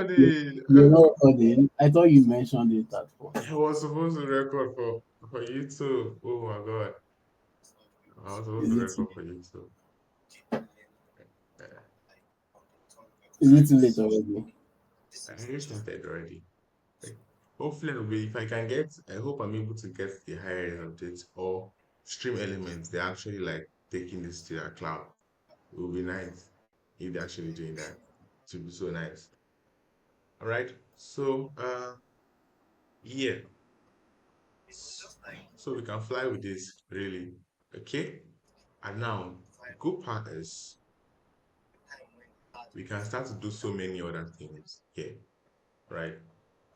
funny. You're not recording. I thought you mentioned it at I first. was supposed to record for you too. Oh my god. I was supposed Is to it too, record for you too. Yeah. is it too late already? I started already. Like, hopefully, if I can get, I hope I'm able to get the higher updates or stream elements. They're actually like taking this to their cloud. It would be nice if they're actually doing that. It would be so nice. All right. So, yeah. So we can fly with this, really. Okay. And now, the good part is we can start to do so many other things here, right?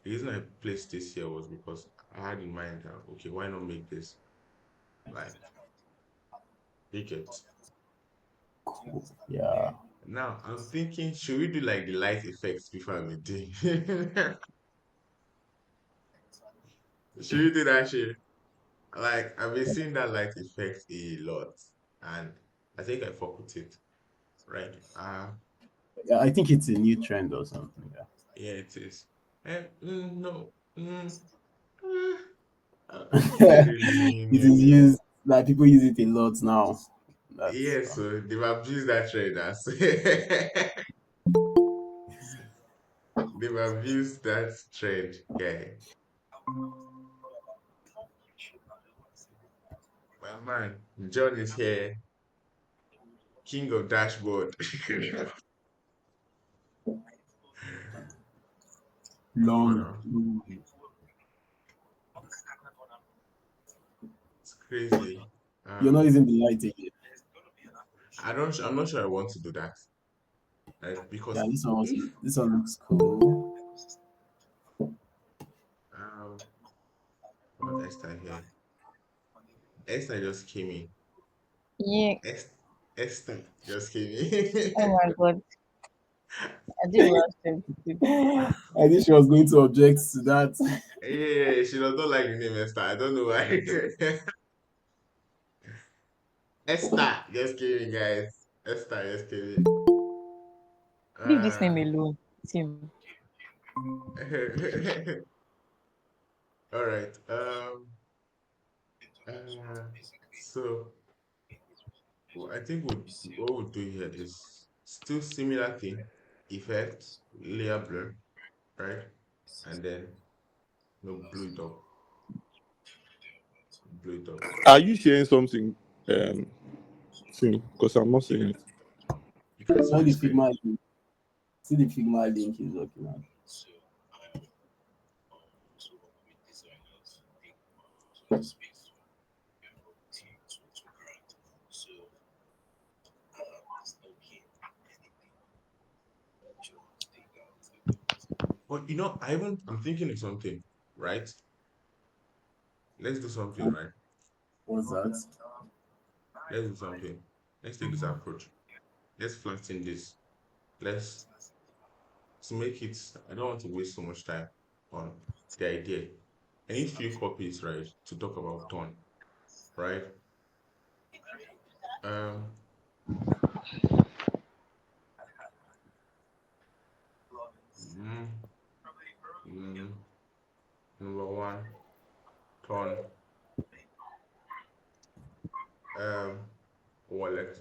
The reason I placed this here was because I had in mind that, okay, why not make this like, make it. Cool. Yeah. Now, I'm thinking, should we do like the light effects before I'm doing? Should we do that shit? Like, I've been seeing that light effect a lot, and I think I fuck with it, right? Yeah, I think it's a new trend or something. Yeah. Yeah, it is. No, eh, is it really It new, is new? used like people use it a lot now. That's Yeah, so they've abused that trend. They've abused that trend, guy. My man, John is here, king of dashboard. Come on long. now, it's crazy. You're not Um, using the light again. I'm not sure I want to do that, right? Yeah, Because if this one looks cool. um, what Esther here? Esther just came in. Yeah. Es- Esther just came in. Oh my God. I didn't rush them to sleep. I think she was going to object to that. Yeah, she does not like the name Esther. I don't know why. Esther just came in, guys. Esther just came in. Leave this Uh, name alone, Tim. all right. Uh, so I think what we'll do here is still similar thing, effect, layer blur, right? And then blow it up, blow it up. Are you sharing something, um, Tim? Because I'm not seeing it. You can see All my the screen. Figma link. See the Figma link he's working on. But I'm thinking of something, right? Let's do something, And right? what's that? Let's do something. Let's take this approach. Let's flatten this. Let's to make it. I don't want to waste so much time on the idea. I need few copies, right, to talk about tone, right? Um, mm, mm, number one, tone, um, wallet,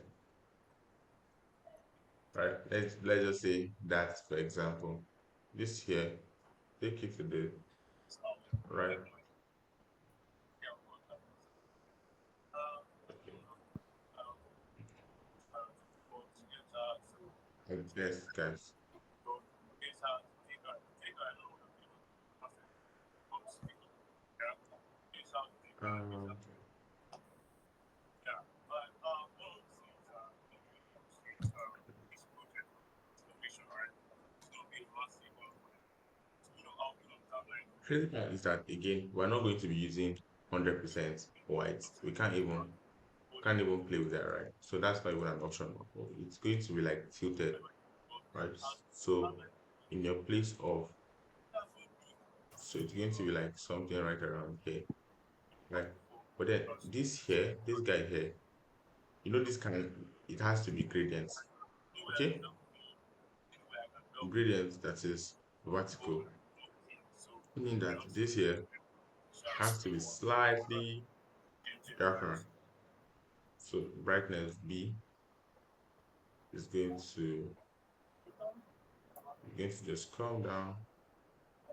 right? Let's just say that, for example, this here, take it to the right. Okay. And yes, guys. Um, crazy part is that again, we're not going to be using 100% white. We can't even play with that, right? So that's not even an option. It's going to be like tilted, right? So in your place of, so it's going to be like something right around here, right? But then this guy here, this it has to be gradients, okay? Gradients, that is. vertical, meaning that this here has to be slightly darker. So brightness B is going to just come down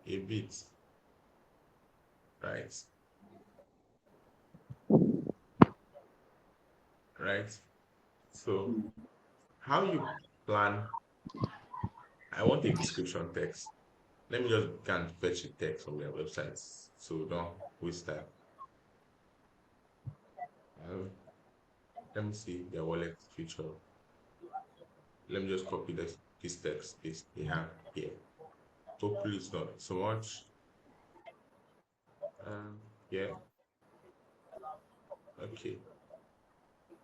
a bit, right? Right. So how you plan? I want a description text. Let me just go and fetch a text from their websites, so don't waste time. Uh, Let me see their wallet feature. Let me just copy this text they have here. Hopefully it's not so much. Yeah, okay.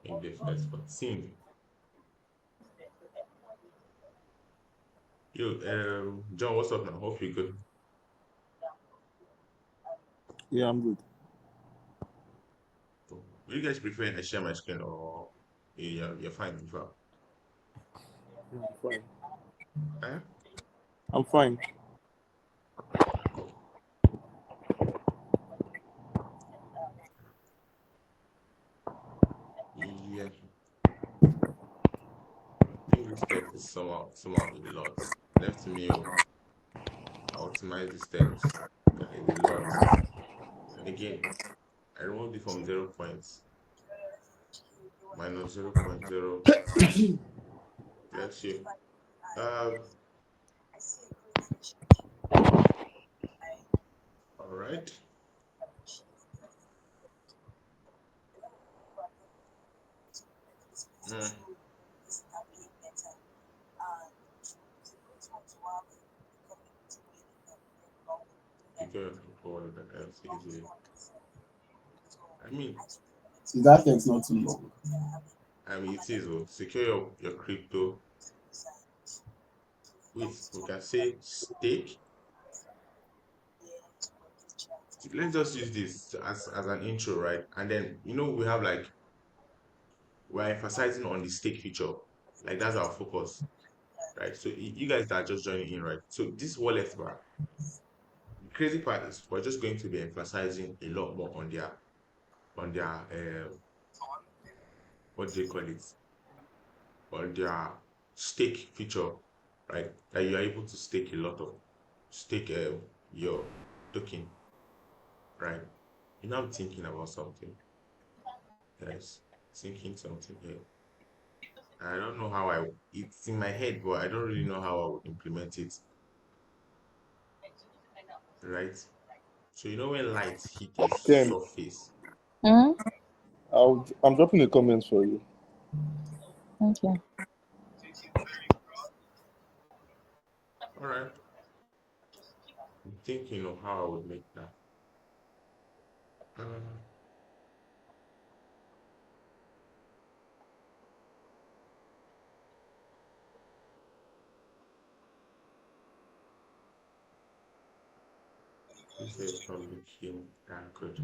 In the first one, scene. Yo, John, what's up now? Hope you're good. Yeah, I'm good. Do you guys prefer I share my screen or you're fine with that? Yeah, I'm fine. Eh? I'm fine. Cool. Yeah, I think this text is somehow a lot. Left to me, I optimize this text. It's a lot. And again, I removed it from 0.0. Let's see. Uh, all right. Mm. Secure forward that else easily. I mean, So that text not too long. it is. Secure your crypto. Wait, we can say stake. Let's just use this as an intro, right? And then we have like we're emphasizing on the stake feature. Like that's our focus, right? So you guys that are just joining in, right? So this wallet bar, the crazy part is we're just going to be emphasizing a lot more on their what do you call it? On their stake feature, right? That you are able to stake your token, right? I'm thinking about something, guys. Thinking something here. I don't know how it's in my head, but I don't really know how I would implement it, right? So when light hit a Ken, surface, Hmm. I'm dropping the comments for you. Okay. all right. I'm thinking of how I would make that. Uh, this is not looking that good.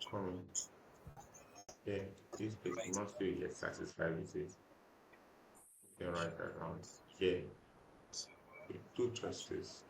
Come yeah, this bit must be get satisfied with it. You can write that down here. Do justice.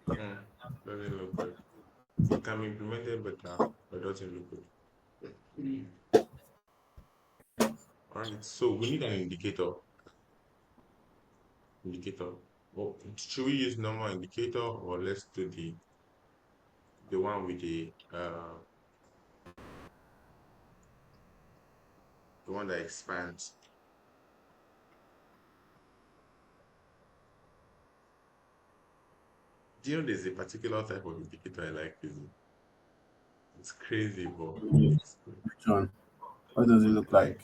Mm, doesn't look good. It can be implemented better, but doesn't look good. All right, so we need an indicator. Indicator. Well, should we use normal indicator or let's do the one with the one that expands? Do you know there's a particular type of indicator I like using? It's crazy, but it's good. Which one? What does it look Like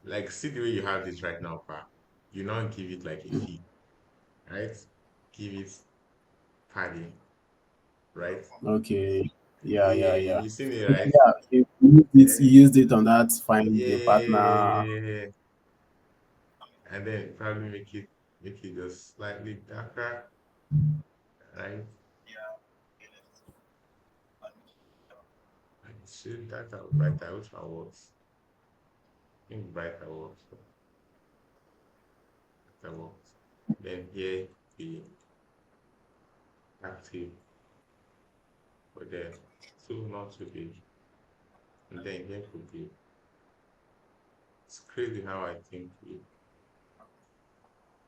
like? see the way you have this right now, pa. You now give it like a fee, right? Give it padding. right? Okay. Yeah, Yeah, yeah, yeah. you seen it, right? Yeah, you Eh, used it on that find a partner. yeah, and then probably make it just slightly darker, right? And see that out brighter, which one works? I think brighter works. Brighter works. Then here be active, but then two not to be, and then here could be. It's crazy how I think it.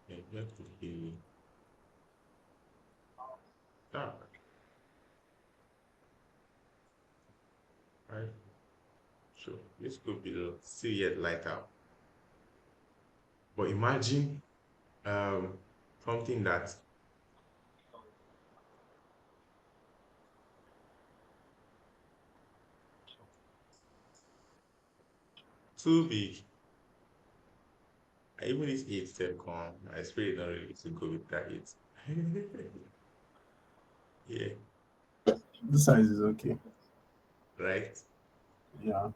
And here could be dark, right? So this could be still yet lighter. But imagine um something that's too big. Even this eight step come, my spirit not really to go with that eight. Yeah, The size is okay. right. Yeah.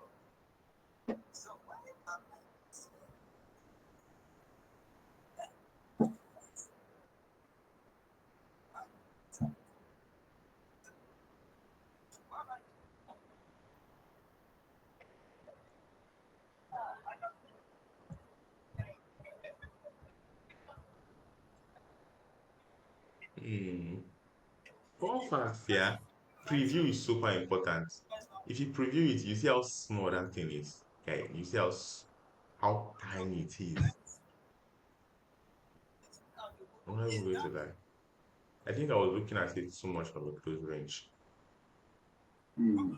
Hmm. For fast, yeah. Preview is super important. If you preview it, you see how small that thing is. Okay, you see how tiny it is. I'm not even going to lie. I think I was looking at it too much from a close range. Hmm.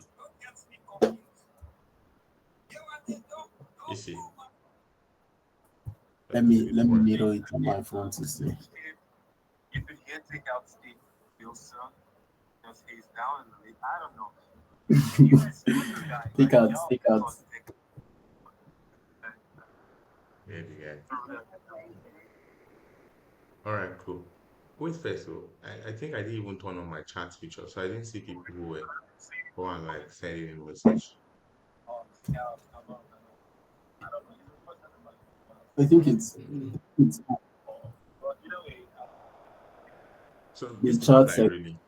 You see, Let let me me see this let me one. mirror it on my phone to see. Take out. Yeah, yeah. All right, cool. Wait first, though. I think I didn't even turn on my chat feature, so I didn't see people who are like sending a message. I think Mm. it's So the this is what chat I section. really.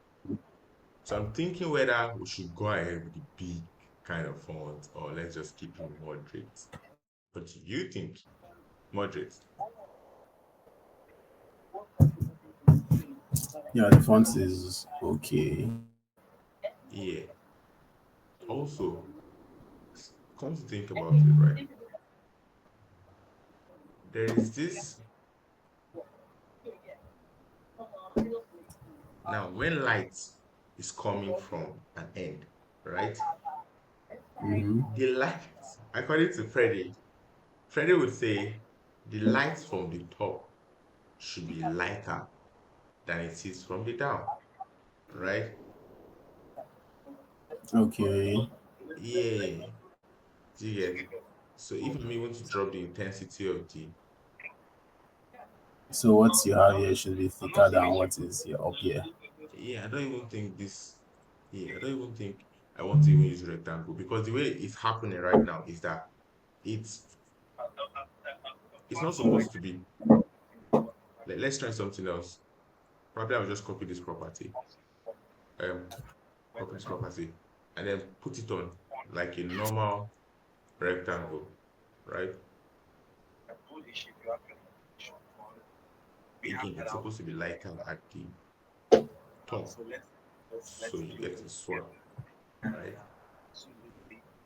So I'm thinking whether we should go ahead with the big kind of font or let's just keep it moderate. What do you think? Moderate. Yeah, the font is okay. Yeah. Also, come to think about it, right? There is this now when light is coming from an end, right? Hmm. The light, according to Freddie would say the light from the top should be lighter than it is from the down, right? Okay. Yeah. Do you get? So if I'm able to drop the intensity of the So what you have here should be thicker than what is here up here. yeah, I don't even think this yeah, I don't even think I want to even use rectangle because the way it's happening right now is that it's it's not supposed to be let's try something else. Probably I'll just copy this property. Um copy this property and then put it on like a normal rectangle, right? Again, it's supposed to be lighter at the top. So you get a swap, right?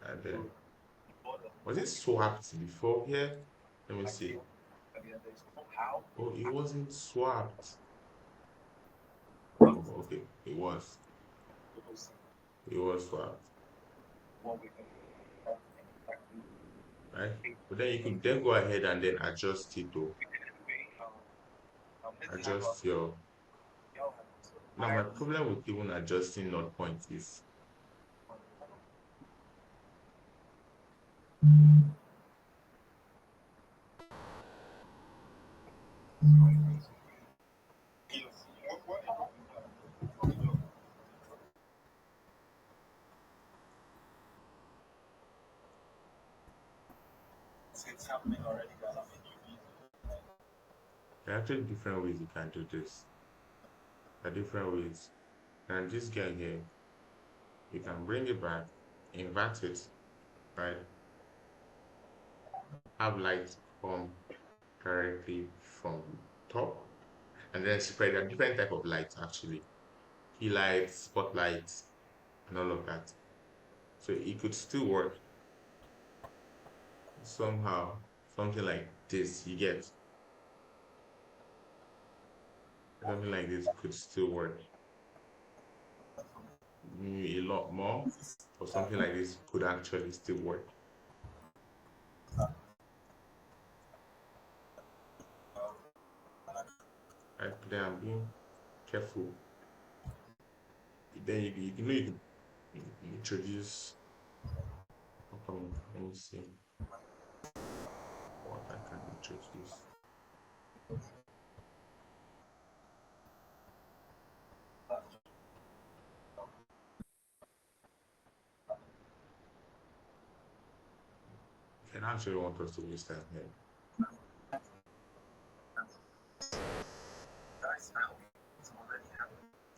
And then was it swapped before here? Let me see. Oh, it wasn't swapped. Oh, okay. It was. It was swapped, right? But then you could then go ahead and then adjust it to adjust your. Now, my problem with even adjusting not points is There are actually different ways you can do this. There are different ways. And this guy here, you can bring it back, invert it, right? Have light come directly from top, and then spread a different type of light actually. Key lights, spotlights, and all of that. So it could still work somehow, something like this. You get something like this could still work. Maybe a lot more, or something like this could actually still work. Right? But then I'm being careful. Then you know you introduce. Let me see what I can introduce. And I actually want us to waste time here.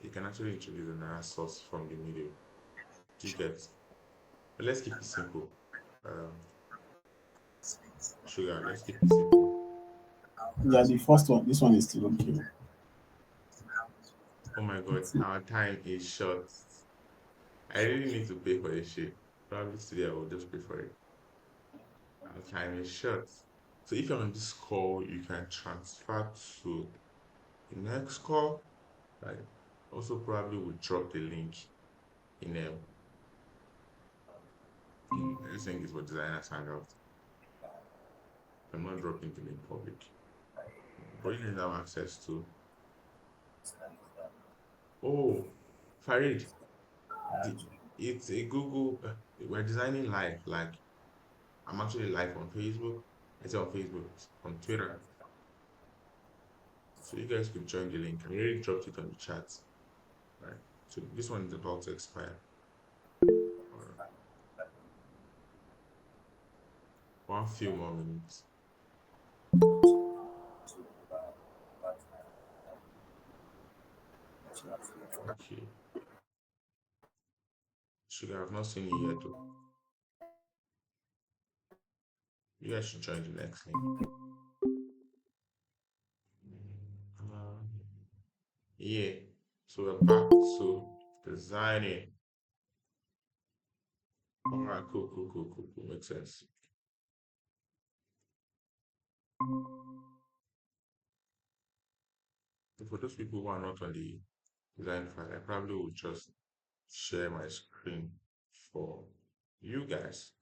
You can actually introduce another source from the middle. Do you get? But let's keep it simple. Um, sugar, let's keep it simple. Yeah, the first one. This one is still okay. Oh my god, our time is short. I really need to pay for this shit. Probably today I will just pay for it. Our time is short. So if you're on this call, you can transfer to the next call. Right. Also, probably will drop the link in this thing is for designers hangout. I'm not dropping the link public. But you can have access to. Oh, Farid, the, it's a Google. We're designing live. Like I'm actually live on Facebook. It's on Facebook, on Twitter. So you guys could join the link. I already dropped it on the chat. Right. So this one is about to expire. Or one few more minutes. Okay. Sugar, I've not seen you yet though. You guys should join the next link. Uh, yeah. So we're back to designing. All right, cool. Makes sense. So for those people who are not on the design file, I probably will just share my screen for you guys,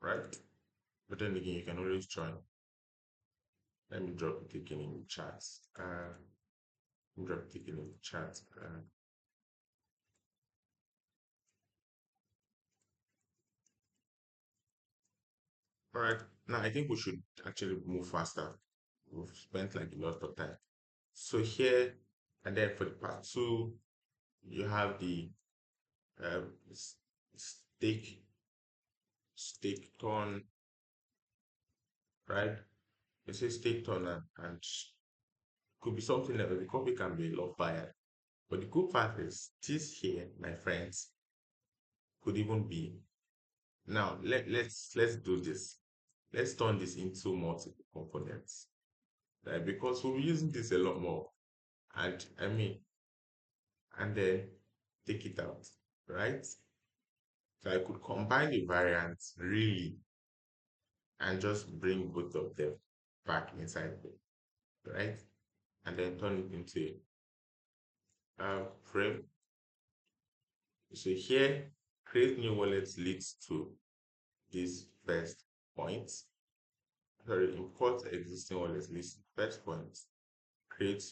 right? But then again, you can always join. Let me drop it again in the chat. Drop it again in the chat. All right. Now I think we should actually move faster. We've spent like a lot of time. So here, and then for the part two, you have the stake stake turn, right? It says stake turn and could be something that the copy can be a lot biased. But the good part is this here, my friends, could even be now let's do this. Let's turn this into multiple components. Right? Because we'll be using this a lot more. And I mean, and then take it out, right? So I could combine the variants really and just bring both of them back inside the right? And then turn it into a frame. So here, create new wallets leads to this first point. Sorry, import existing wallets leads to first point. Create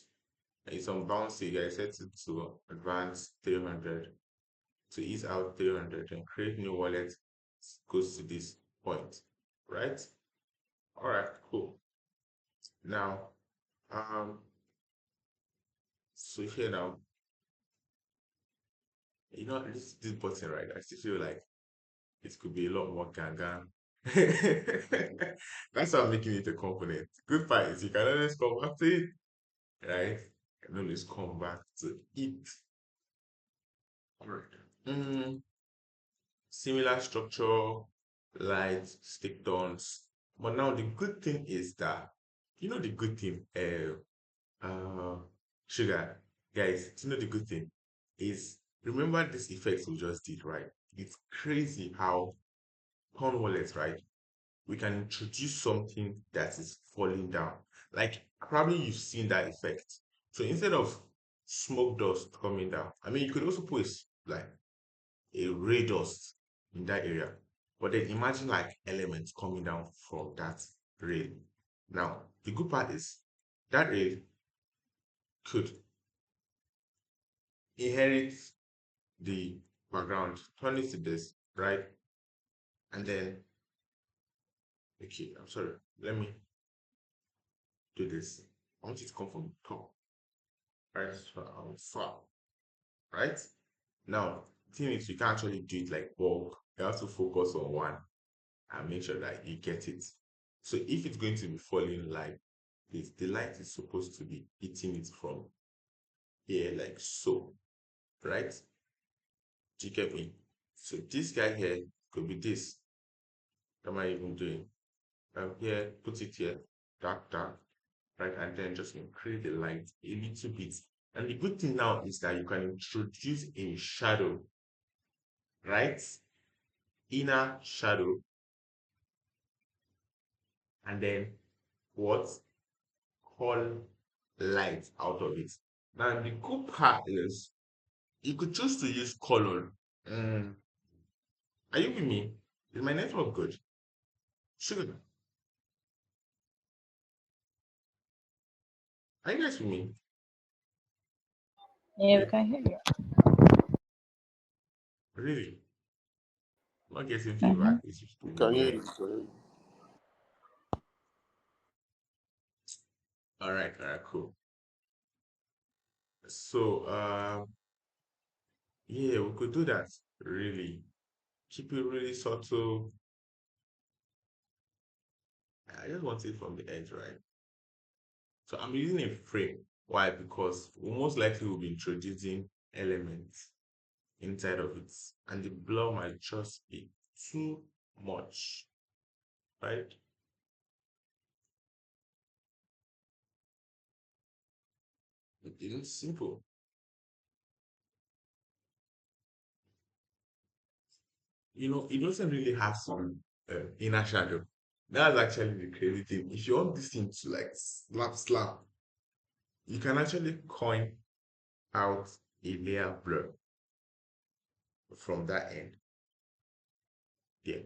it's on bouncy, I set it to advanced 300 to ease out 300 and create new wallet goes to this point, right? All right, cool. Now, um, so here now, this button right, I still feel like it could be a lot more gangan That's how I'm making it a component. Good part is you can always come back to it, right? You can always come back to it. Alright. Similar structure, light, stick downs. But now the good thing is that, the good thing, sugar, guys, the good thing is, remember this effect we just did, right? It's crazy how on wallets, right? We can introduce something that is falling down. Like probably you've seen that effect. So instead of smoke dust coming down, I mean you could also put like a ray dust in that area. But then imagine like elements coming down from that rail. Now the good part is that rail could inherit the background, turn it to this, right? And then okay, I'm sorry, let me do this. I want it to come from the top, right? Far, right? Now, the thing is, you can't actually do it like bulk. You have to focus on one and make sure that you get it. So if it's going to be falling like this, the light is supposed to be hitting it from here, like so, right? Do you get me? So this guy here could be this. What am I even doing? Here, put it here, dark, dark, right? And then just increase the light a little bit. And the good thing now is that you can introduce a shadow, right? Inner shadow, and then what? Call light out of it. Now the good part is you could choose to use color. Mm, are you with me? Is my network good? Sure. Are you guys with me? Yeah, we can hear you. Really? I'm not getting Mm-hmm. feedback. It's just Can hear weird. you. Can hear you. All right, cool. So yeah, we could do that. Really. Keep it really subtle. I just want it from the edge, right? So I'm using a frame. Why? Because we most likely will be introducing elements inside of it, and the blur might just be too much, right? It's simple. It doesn't really have some inner shadow. That's actually the crazy thing. If you want this thing to like slap, you can actually coin out a layer blur from that end. Yeah.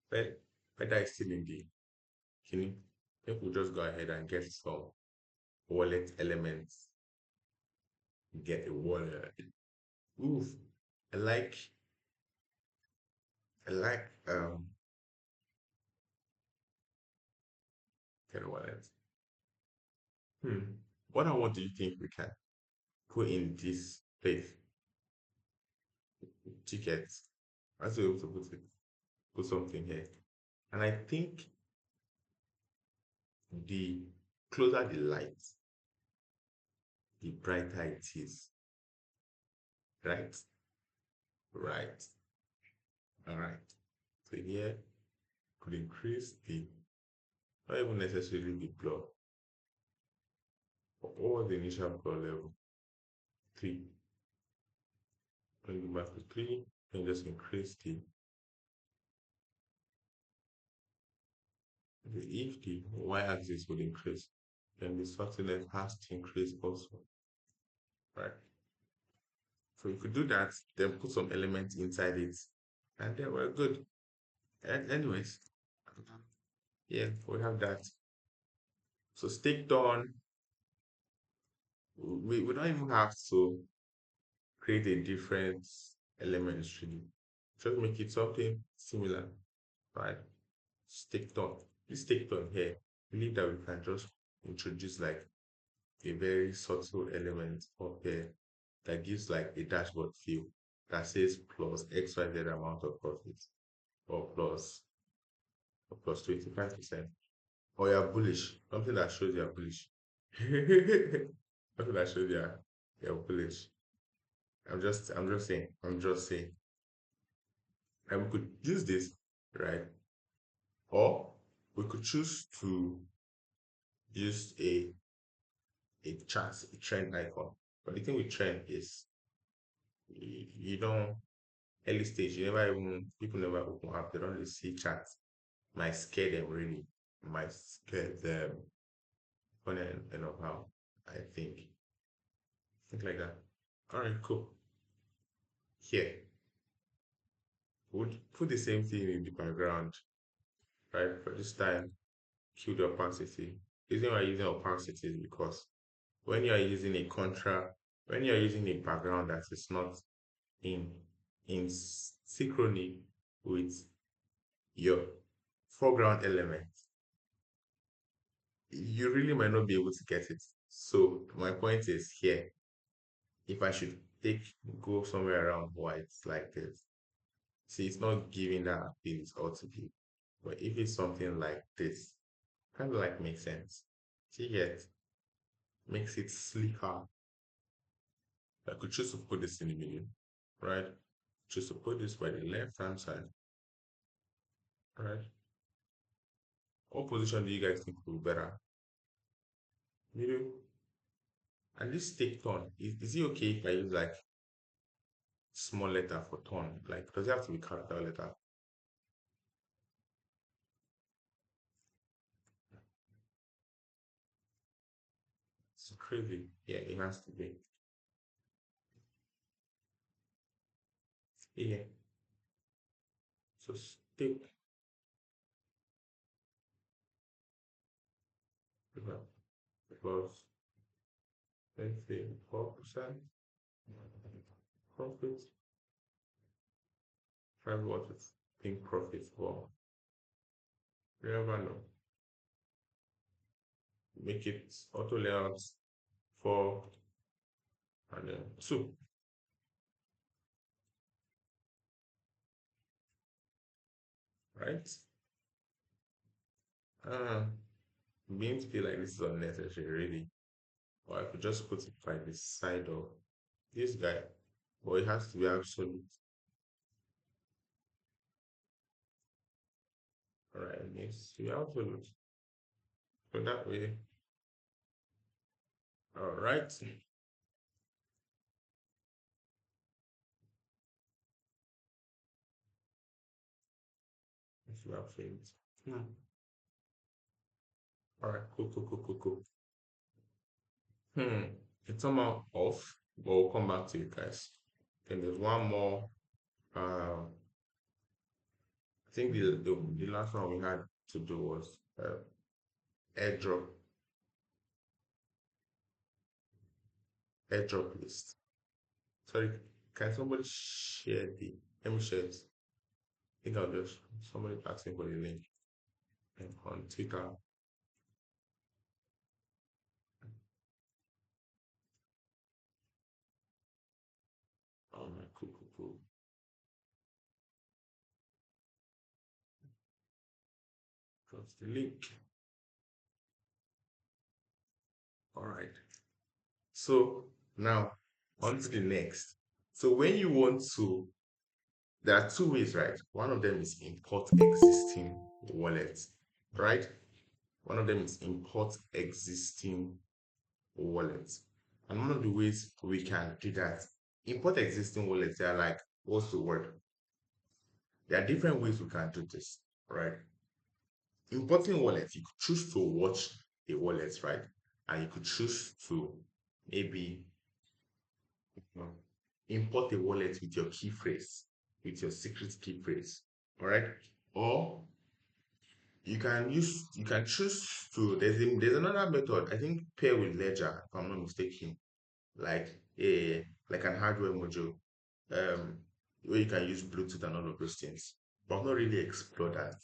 But that is still in the kidney. I think we'll just go ahead and get some wallet elements. Get a wallet. Oof. I like I like get a wallet. What I want do you think we can put in this place? Tickets. I was able to put something here. And I think the closer the light, the brighter it is. Right? Right. All right. So here could increase the not even necessarily the blur. But what was the initial blur level? 3. Bring it back to 3 and just increase if the y-axis would increase, then the subtotal has to increase also. Right? So you could do that, then put some elements inside it, and then we're good. And anyways, yeah, we have that. So stick on, we don't even have to create a different element really. Just make it something similar, right? Stick on. This stick on here, believe that we can just introduce like a very subtle element up here that gives like a dashboard feel that says plus XYZ amount of profit. or plus 25%. Or you're bullish, something that shows you're bullish. Something that shows you're bullish. I'm just saying. And we could use this, right? Or we could choose to use a chart, a trend icon. But the thing with trend is you don't early stage, you never even people never open up, they don't really see charts. Might scare them really. Might scare them funny enough how I think like that. Alright, cool. Here. Would put the same thing in the background, right? But this time kill the opacity. The reason why I'm using opacity is because when you are using a contra, when you are using a background that is not in synchrony with your foreground element, you really might not be able to get it. So my point is here, if I should go somewhere around white like this, see, it's not giving that appeal it's ought to give. But if it's something like this, kind of like makes sense. See, yet makes it sleeker. I could choose to put this in the middle, right? Choose to put this by the left hand side, right? What position do you guys think will be better? Middle. And this take tone, is it okay if I use like small letter for tone? Like, does it have to be capital letter? It's crazy. Yeah, it has to be. Yeah. So stick plus let's say 4% profit. Find what you think profit for. You never know. Make it auto layouts 4 and then 2. Right? Uh, being to feel like this is unnecessary, really. Or I could just put it by the side of this guy. But it has to be absolute. Alright, it needs to be absolute. So that way, alright. It's absolute. Alright, cool. It's somehow off, but we'll come back to you guys. Then there's one more. I think the last one we had to do was airdrop airdrop list. Sorry, can somebody share the? Let me share it. I think I'll just somebody asking for the link on Twitter. Oh my cool. That's the link. All right. So now on to the next. So when you want to, there are two ways, right? One of them is import existing wallets, right? One of them is import existing wallets. And one of the ways we can do that, import existing wallets, they're like, what's the word? There are different ways we can do this, right? Importing wallets, you could choose to watch a wallet, right? And you could choose to maybe import a wallet with your key phrase, with your secret key phrase, all right? Or you can choose to, there's another method, I think pair with ledger, if I'm not mistaken, like like an hardware module, um, where you can use Bluetooth and all of those things. But I've not really explored that.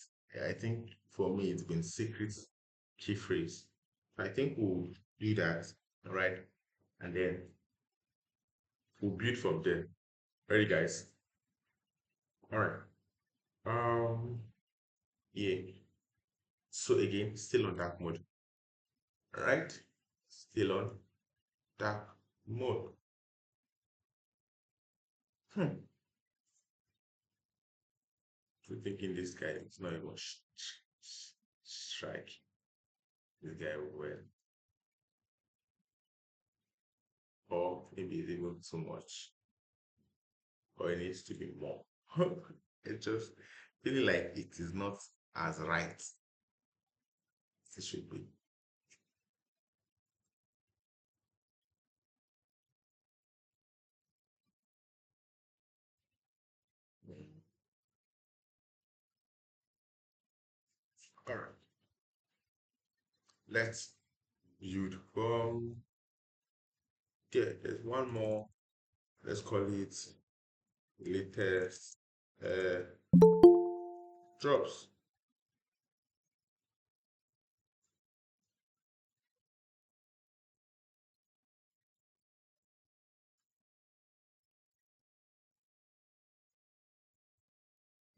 I think for me it's been secret key phrase. I think we'll do that, all right? And then we'll build from there. Ready, guys? All right. Yeah. So again, still on dark mode, right? Still on dark mode. Hmm. We're thinking this guy is not even strike. This guy will, or maybe it's even too much, or it needs to be more. It just feeling like it is not as right as it should be. Mm. All right, let's build from. Yeah, there's one more. Let's call it latest uh, drops.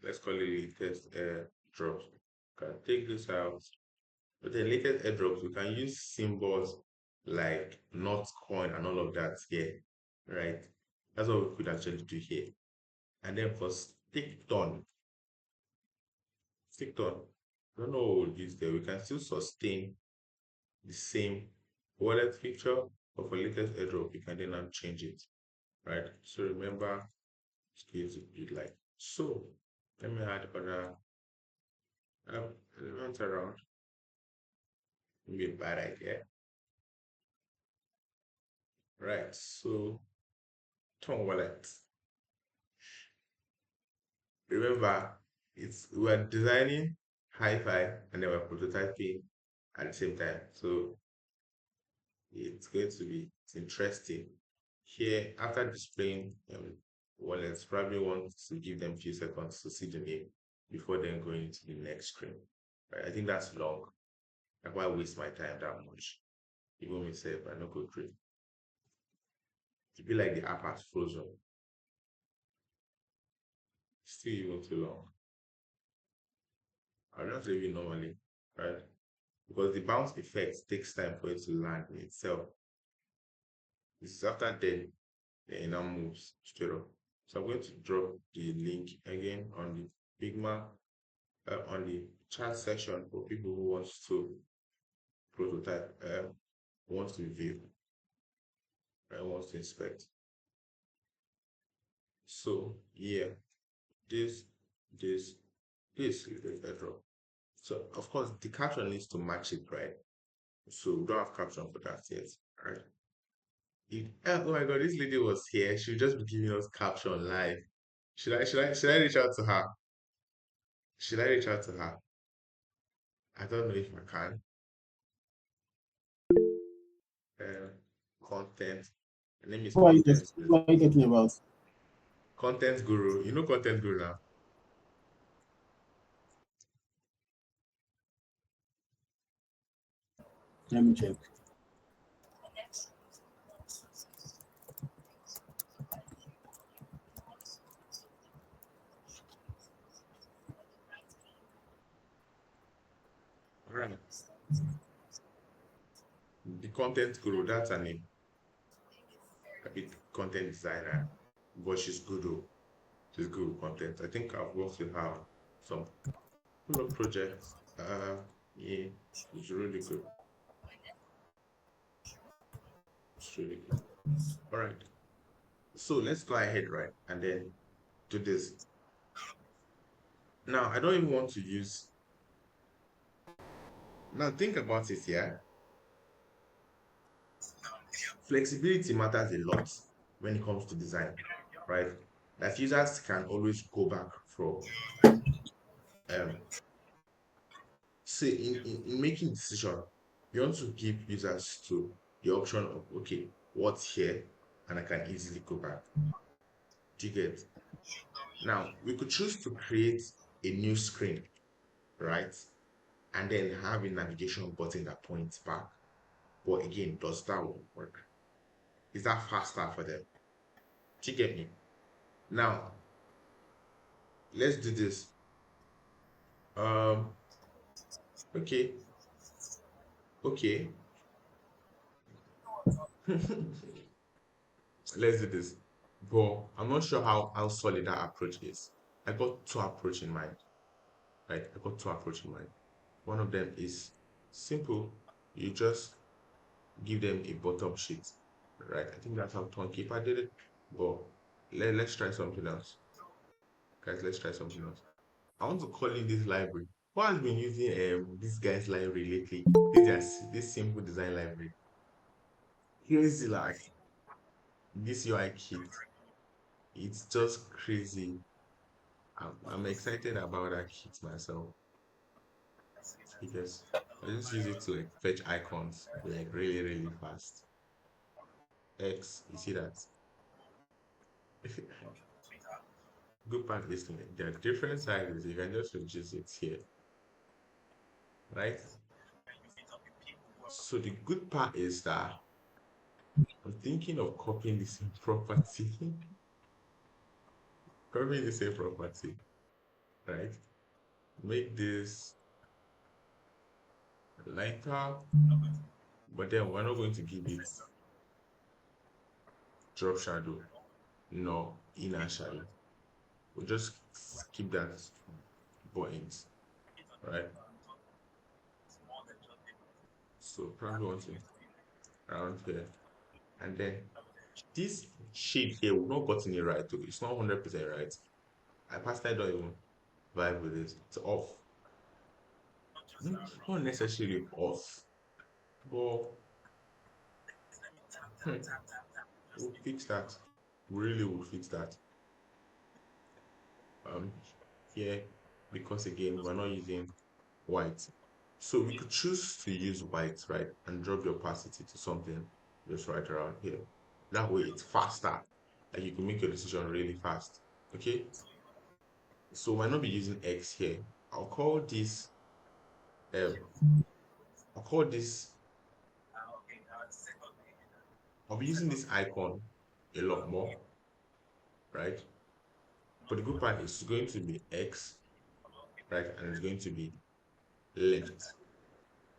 Let's call it latest drops. Can take this out. But the latest airdrops, we can use symbols like not coin and all of that here, right? That's what we could actually do here. And then for stick on, I don't know what we'll use there. We can still sustain the same wallet feature, but for latest airdrop, we can then now change it, right? So remember, it's going to be like so. Let me add other elements around. Maybe a bad idea, right? So, Tom wallet. Remember, it's we're designing hi-fi and then we're prototyping at the same time. So it's going to be it's interesting. Here, after displaying wallets, probably want to give them a few seconds to see the name before then going into the next screen. Right? I think that's long. Like why waste my time that much? Even myself, I not go through. To be like the app has frozen. Still even too long. I'll just leave it normally, right? Because the bounce effect takes time for it to land in itself. It's after then it now moves straight up. So I'm going to drop the link again on the Figma on the chat section for people who wants to prototype, wants to view, wants to inspect. So yeah, this, this, this is the airdrop. So of course the caption needs to match it, right? So we don't have caption for that yet, right? Oh my god, this lady was here. She would just be giving us caption live. Should I reach out to her? Should I reach out to her? I don't know if I can. Uh, content. Her name is content. What are you talking about? Content guru. You know content guru now. Let me check. Right. The content guru. That's her name. A bit content designer, but she's good. Oh. She's good with content. I think I've worked with her some couple of projects. Yeah, it's really good. It's really good. All right. So let's go ahead, right, and then do this. Now, I don't even want to use. Now, think about it, yeah. Flexibility matters a lot when it comes to design, right? That users can always go back from, um, say, in making decision, you want to give users to the option of, okay, what's here, and I can easily go back. Do you get? Now, we could choose to create a new screen, right? And then have a navigation button that points back. But again, does that work? Is that faster for them? Do you get me? Now, let's do this Um, okay, okay. Let's do this. But I'm not sure how solid that approach is. I got two approach in mind. Right? I got two approach in mind. One of them is simple. You just give them a bottom sheet. Right? I think that's how Keeper did it. But let's try something else. Guys, let's try something else. I want to call in this library. Who has been using this guy's library lately? This simple design library. Crazy like this UI kit. It's just crazy. I'm excited about that kit myself because I just use it to like fetch icons like really fast. X, you see that? Good part is there are different sizes. You can just reduce it here, right? So the good part is that I'm thinking of copying the same property, copying the same property, right? Make this lighter, but then we're not going to give it drop shadow, nor inner shadow. We'll just keep that buttons, right? So probably want to around here. And then this shade here, we've not gotten it right. It's not 100% right. I personally don't even vibe with it. It's off. Not necessarily off, but we'll fix that. We really will fix that. Um, Here, because again, we're not using white. So we could choose to use white, right? And drop the opacity to something just right around here. That way it's faster. Like you can make your decision really fast. Okay. So we'll not be using X here. I'll call this um I'll call this I'll be using this icon a lot more, right? But the good part is it's going to be X, right? And it's going to be left,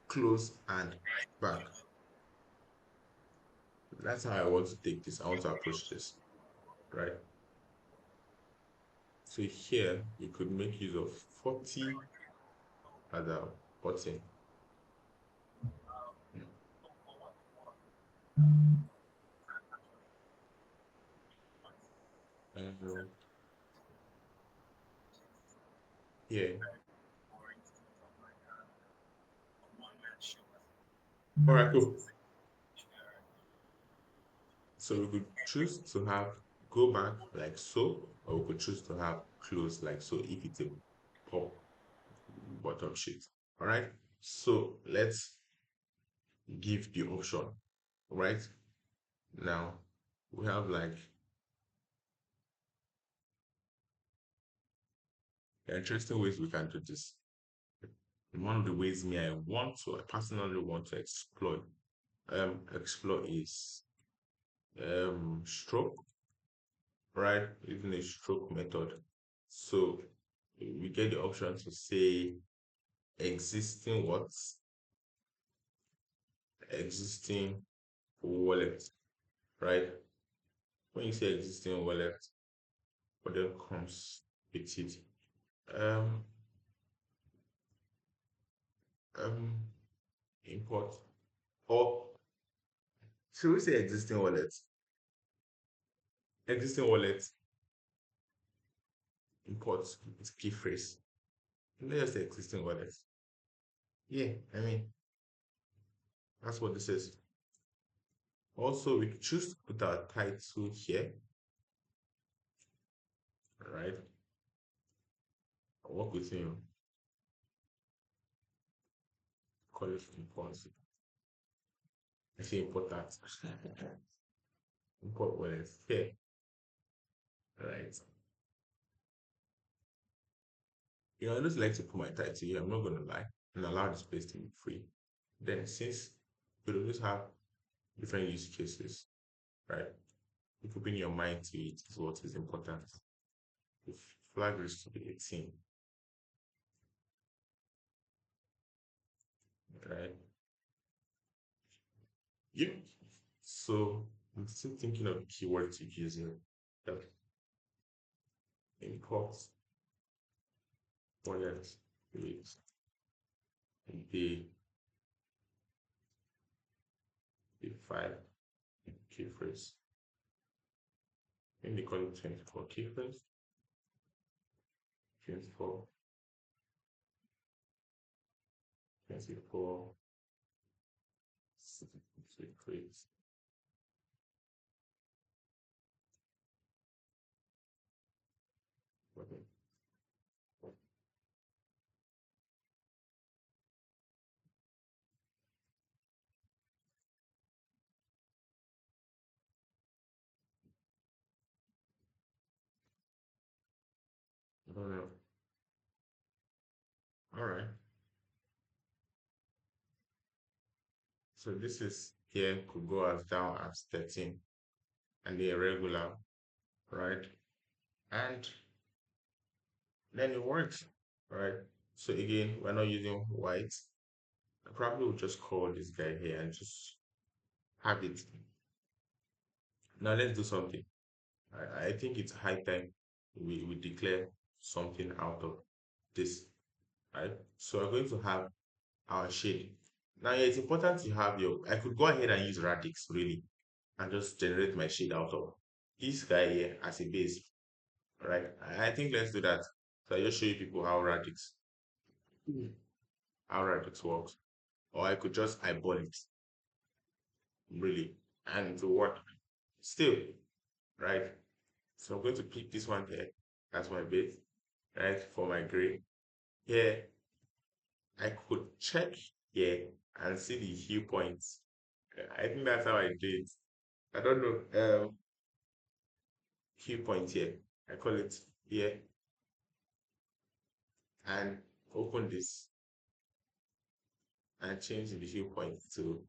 close, and back. That's how I want to take this. I want to approach this, right? So here you could make use of 40 as a button. And here. All right, cool. So we could choose to have go back like so, or we could choose to have close like so if it's a pop bottom sheet. All right. So let's give the option. Right now we have like interesting ways we can do this. And one of the ways I personally want to explore is stroke, right? Using a stroke method. So we get the option to say existing what? Existing wallet, right? When you say existing wallet, what then comes with it? Um, um, import or should we say existing wallet? Existing wallet import is key phrase. Let's just say existing wallet. Yeah, I mean that's what this is. Also, we could choose to put our title here, right? I'll work with you. Call it import. I say import that. Import wallet here, right? I just like to put my title here. I'm not gonna lie, and allow the space to be free. Then, since we always have different use cases, right? You put in your mind to it is what is important. The flag is to be 18. right? Yeah. So I'm still thinking of keywords to use here. So, import orders with the five keyphrase. In the call 24 keyphrase, 24, 24 secrets. Okay. I don't know. All right. So this is here could go as down as 13 and the irregular, right? And then it works, right? So again, we're not using white. I probably will just call this guy here and just have it. Now let's do something. I think it's high time we declare something out of this, right? So we're going to have our shade. Now, yeah, it's important to have your, I could go ahead and use radix really and just generate my shade out of this guy here as a base, right? I think let's do that. So I just show you people how radix works. Or I could just eyeball it, really, and to work still, right? So I'm going to pick this one here as my base, right, for my gray. Here, I could check here and see the hue points. I think that's how I do it. I don't know. Hue point here. I call it here and open this and change the hue point to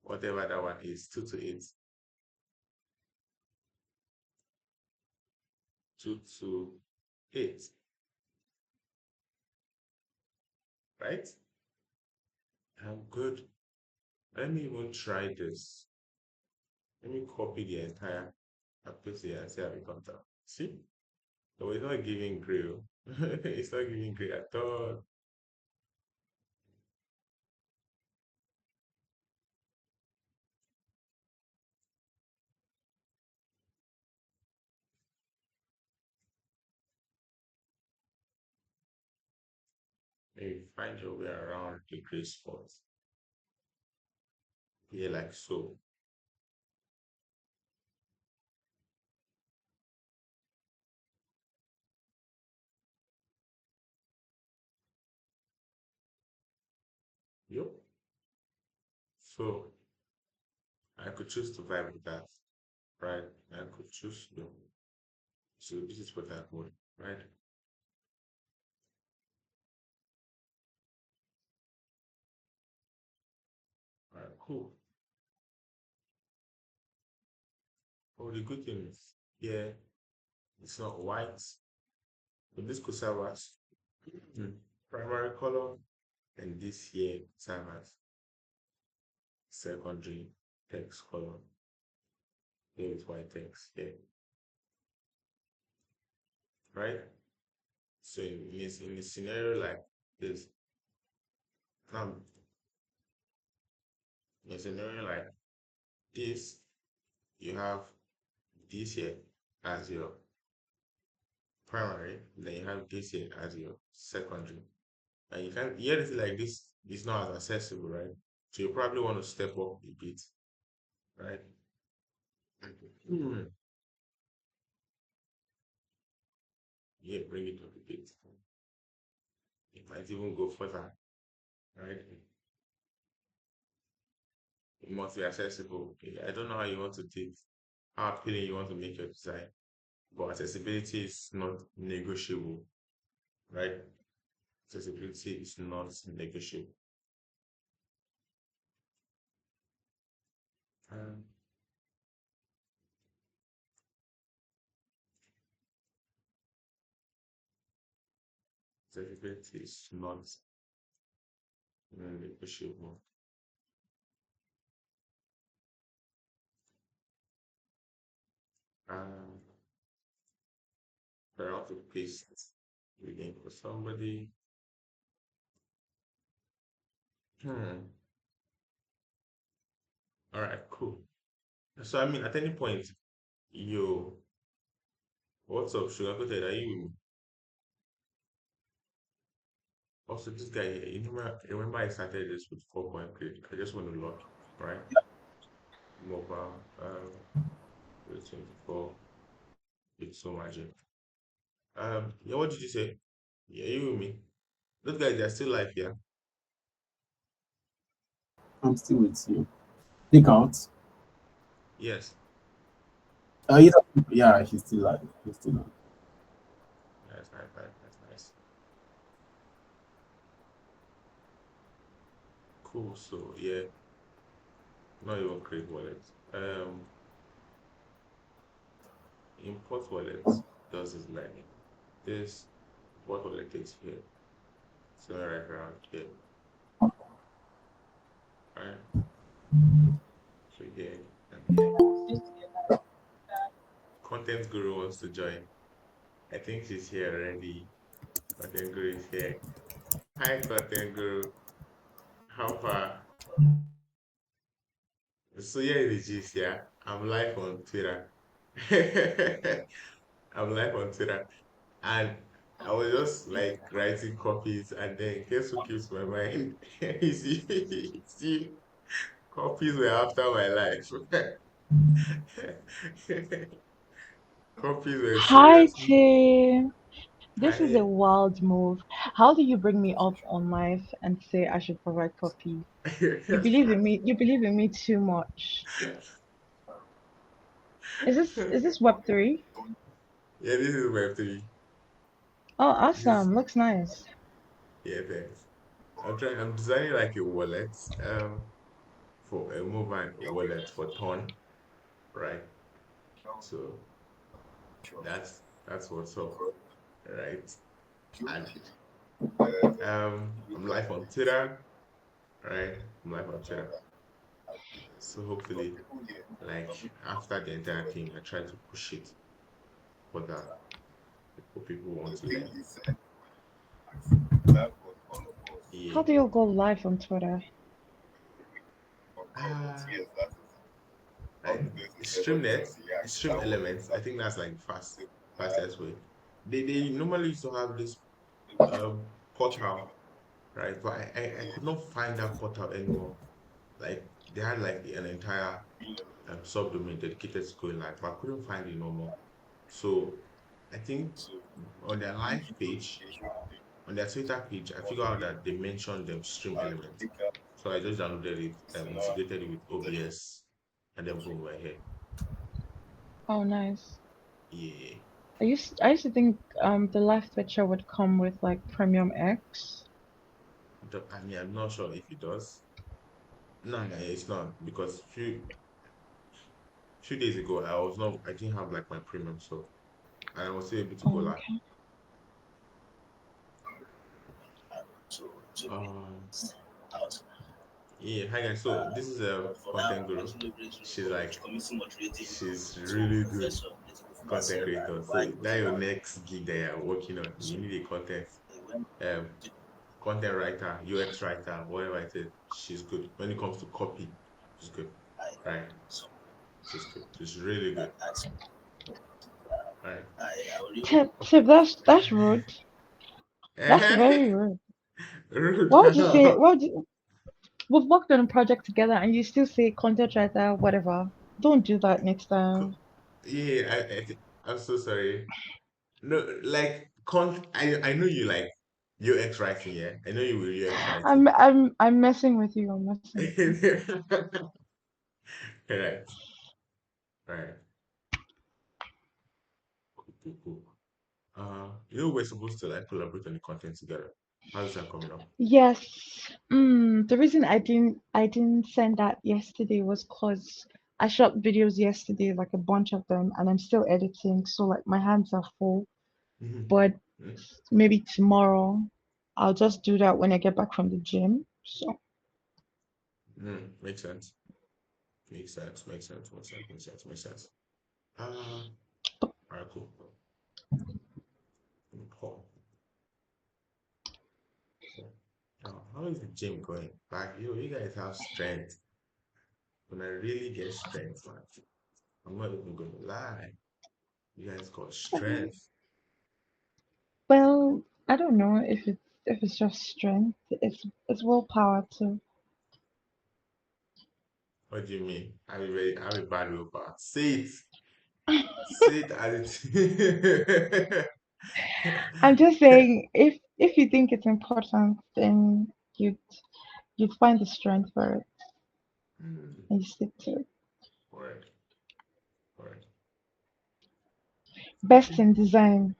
whatever that one is, 2 to 8. 2 to 8, right? I'm good. Let me even try this. Let me copy the entire and paste it and see how it comes out. See? So it's not giving gray. It's not giving gray at all. Maybe find your way around the gray spot. Yeah, like so. Yep. So I could choose to vibe with that, right? I could choose to. So this is what I want, right? All right, cool. Oh, the good thing is, yeah, it's not white. So this could serve as primary color, and this here serve as secondary text color. Here is white text here, right? So in a scenario like this, um, in a scenario like this, you have this here as your primary, then you have this here as your secondary. And you can't hear anything like this is not as accessible, right? So you probably want to step up a bit, right? Hmm. Yeah, bring it up a bit. It might even go further, right? It must be accessible. Okay, I don't know how you want to take, how appealing you want to make your design, but accessibility is not negotiable, right? Accessibility is not negotiable. Um, accessibility is not Negotiable. Um, I want to paste again for somebody. Hmm. All right, cool. So I mean, at any point, you what's up, sugar coated? Are you also this guy here? Remember I started this with 4 point grid. I just want to lock, right? Mobile, 24. It's so magic. Yeah, what did you say? Yeah, you with me? Those guys, they're still live, yeah. I'm still with you. Take out. Yes. Yeah, yeah, he's still alive. He's still alive. That's nice, that's nice. Cool. So yeah, not even create wallet. Import wallet does is like this. What wallet is here? So right around here, right? So here and here. Content Guru wants to join. I think she's here already. Content Guru is here. Hi, Content Guru. How far? So here is the gist, yeah. I'm live on Twitter. I'm live on Twitter. And I was just like writing copies, and then guess who keeps my mind? You see, copies were after my life. Copies were Hi, seriously Tim. This is a high. wild move. How do you bring me up on live and say I should provide copies? You believe in me. You believe in me too much. Is this Web3? Yeah, this is Web3. Oh, This is, awesome. Looks nice. yeah, thanks. I'm designing like a wallet, for a mobile wallet for Ton, right? So that's what's up, right? And I'm live on Twitter, right? I'm live on Twitter. So hopefully, like after the entire thing, I try to push it for that for people who want to learn. How Yeah. do you go live on Twitter? Uh like StreamNet, Stream Elements. I think that's like fastest way. They normally used to have this portal, right? But I could not find that portal anymore. Like they had like an entire subdomain dedicated to going live, but I couldn't find it no more. So I think on their live page, on their Twitter page, I figured out that they mentioned them stream elements. So I just downloaded it, integrated it with OBS, and then boom, we're here. Oh, nice. Yeah. I used to think the live feature would come with like Premium X. I mean, I'm not sure if it does. No, no, it's not because few days ago I didn't have like my premium, so and I was still able to go Oh, live. okay. Um, yeah, hi guys. So this is a content guru. She's like she's really good content creator. So that your next gig that you're working on. You need a um content writer, UX writer, whatever it is. She's good. When it comes to copy, she's good. Right. She's good. She's really good. Right. Tip, that's rude. That's very rude. Rude. Why would you say? Why would you? We've worked on a project together, and you still say content writer, whatever. Don't do that next time. Yeah, I'm so sorry. No, like I know you like UX writing, yeah. I know you will UX writing. I'm messing with you. I'm messing with you. Right, right. Cool, cool, cool. we're supposed to like collaborate on the content together. How's that coming up? Yes. The reason I didn't send that yesterday was because I shot videos yesterday, like a bunch of them, and I'm still editing, so like my hands are full. Mhm. But Mhm. maybe tomorrow I'll just do that when I get back from the gym. So Makes sense. Makes sense. Makes sense. Makes sense. Makes sense. Makes sense. All right, cool. Cool. Cool. Now, how is the gym going? Like, you guys have strength. When I really get strength, man, I'm not even going to lie. You guys got strength. well, I don't know if it's just strength. It's willpower too. What do you mean? I have a bad willpower. Say it. Say it as it. I'm just saying, if you think it's important, then you you'd find the strength for it Hmm, and you stick to it. correct. Correct. Best in design.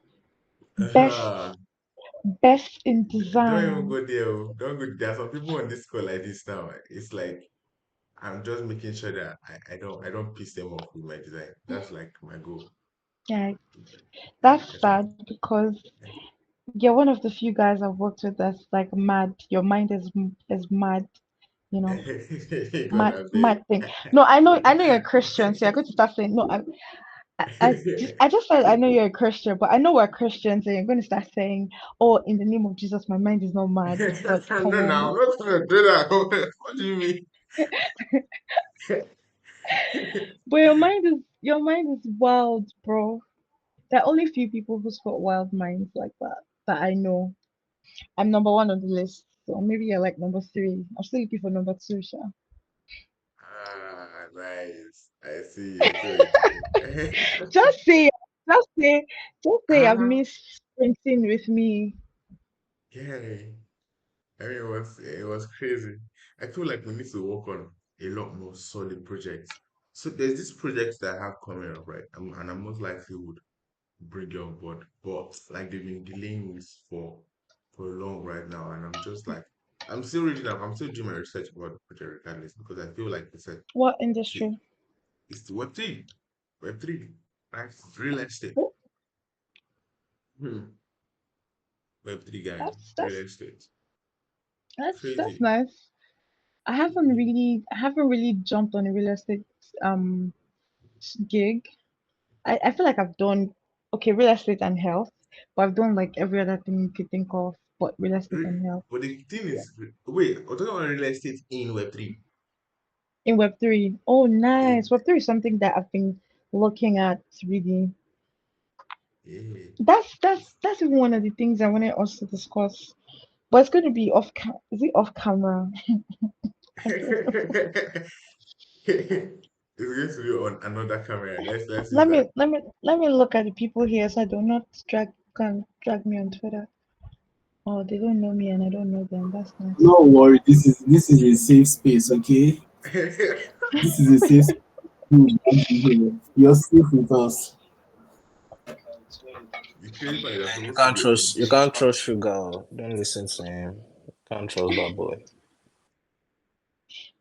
Best Uh-huh. best in Don't even design. go there. Oh. Don't go. There are some people on this call like this now. It's like I'm just making sure that I don't piss them off with my design. That's like my goal. Yeah, that's I try. sad because you're one of the few guys I've worked with that's like mad. Your mind is mad, you know, God, mad I beg. mad thing. No, I know you're a Christian, so you're going to start saying no. I just said I know you're a Christian, but I know we're Christians, and you're going to start saying, "Oh, in the name of Jesus, my mind is not mad." But come No, no, I'm on, not gonna do that. What do you mean? but your mind is wild, bro. There are only few people who's got wild minds like that I know. I'm number one on the list, so maybe you're like number three. I'm still looking for number two, Sha. Ah, nice. I see what you're talking. Just say, just say, just say I've Ah, missed sprinting with me. yeah. I mean, it was crazy. I feel like we need to work on a lot more solid projects. So there's this project that I have coming up, right? And I most likely would bring you on board, but like they've been delaying this for long right now, and I'm just like, I'm still reading up. I'm still doing my research about the project regardless because I feel like it's What see, industry? it's the Web three, like real estate. Oh, Hmm. Web three guys, that's real that's estate, that's crazy. nice. I haven't really jumped on a real estate um gig. I feel like I've done okay, real estate and health, but I've done like every other thing you could think of, but real estate and health. But the thing Yeah. is, wait, we're talking about real estate in Web three. In Web3. Oh, In nice. Web3 is something that I've been looking at really. yeah. That's even one of the things I wanted us to discuss. But it's going to be is it off camera? I don't know. It's going to be on another camera. Let's use Let that. me let me let me look at the people here so I do not can drag me on Twitter. Oh, they don't know me and I don't know them. That's nice. No worry, this is a safe space, okay? This is a safe space. You're safe with us. The crazy part is I'm You supposed to can't be on trust you this. can't trust Sugar. Oh. Don't listen to him. Can't trust that boy.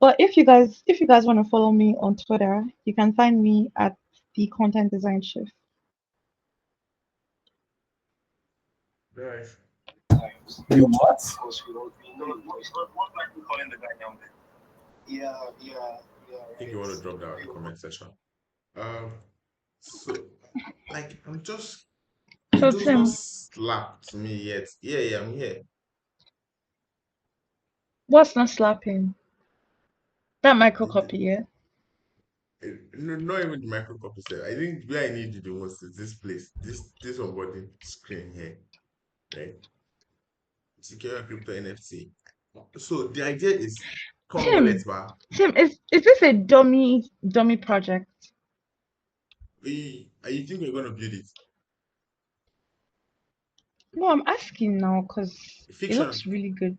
But if you guys want to follow me on Twitter, you can find me at the content design chef. Nice. You what? I think you want to drop that in the comment section. Um, so like it So does not Tim, slap to me yet. Yeah, yeah, I'm here. what's not slapping? That micro The, copy, yeah? no, not even the microcopy itself. I think where I need you the most is this place, this onboarding screen here, right? Secure crypto NFT. So the idea is come wallet Tim, bar. Tim, is this a dummy project? You think we're gonna build it? No, I'm asking now because it Fictional. looks really good.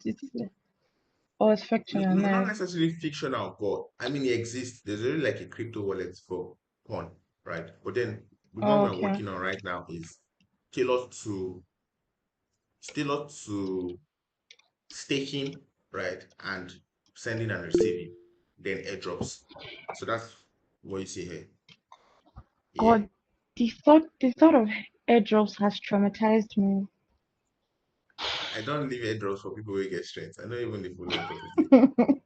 Oh, it's fictional, Not nice. necessarily fictional, but I mean it exists. There's really like a crypto wallet for pawn, right? But then the one Oh, we're okay. working on right now is tailored to tailored to staking, right? And sending and receiving, then airdrops. So that's what you see here. Yeah. God, the thought of airdrops has traumatized me. I don't leave airdrops for people who get strength. I don't even the full airdrop again.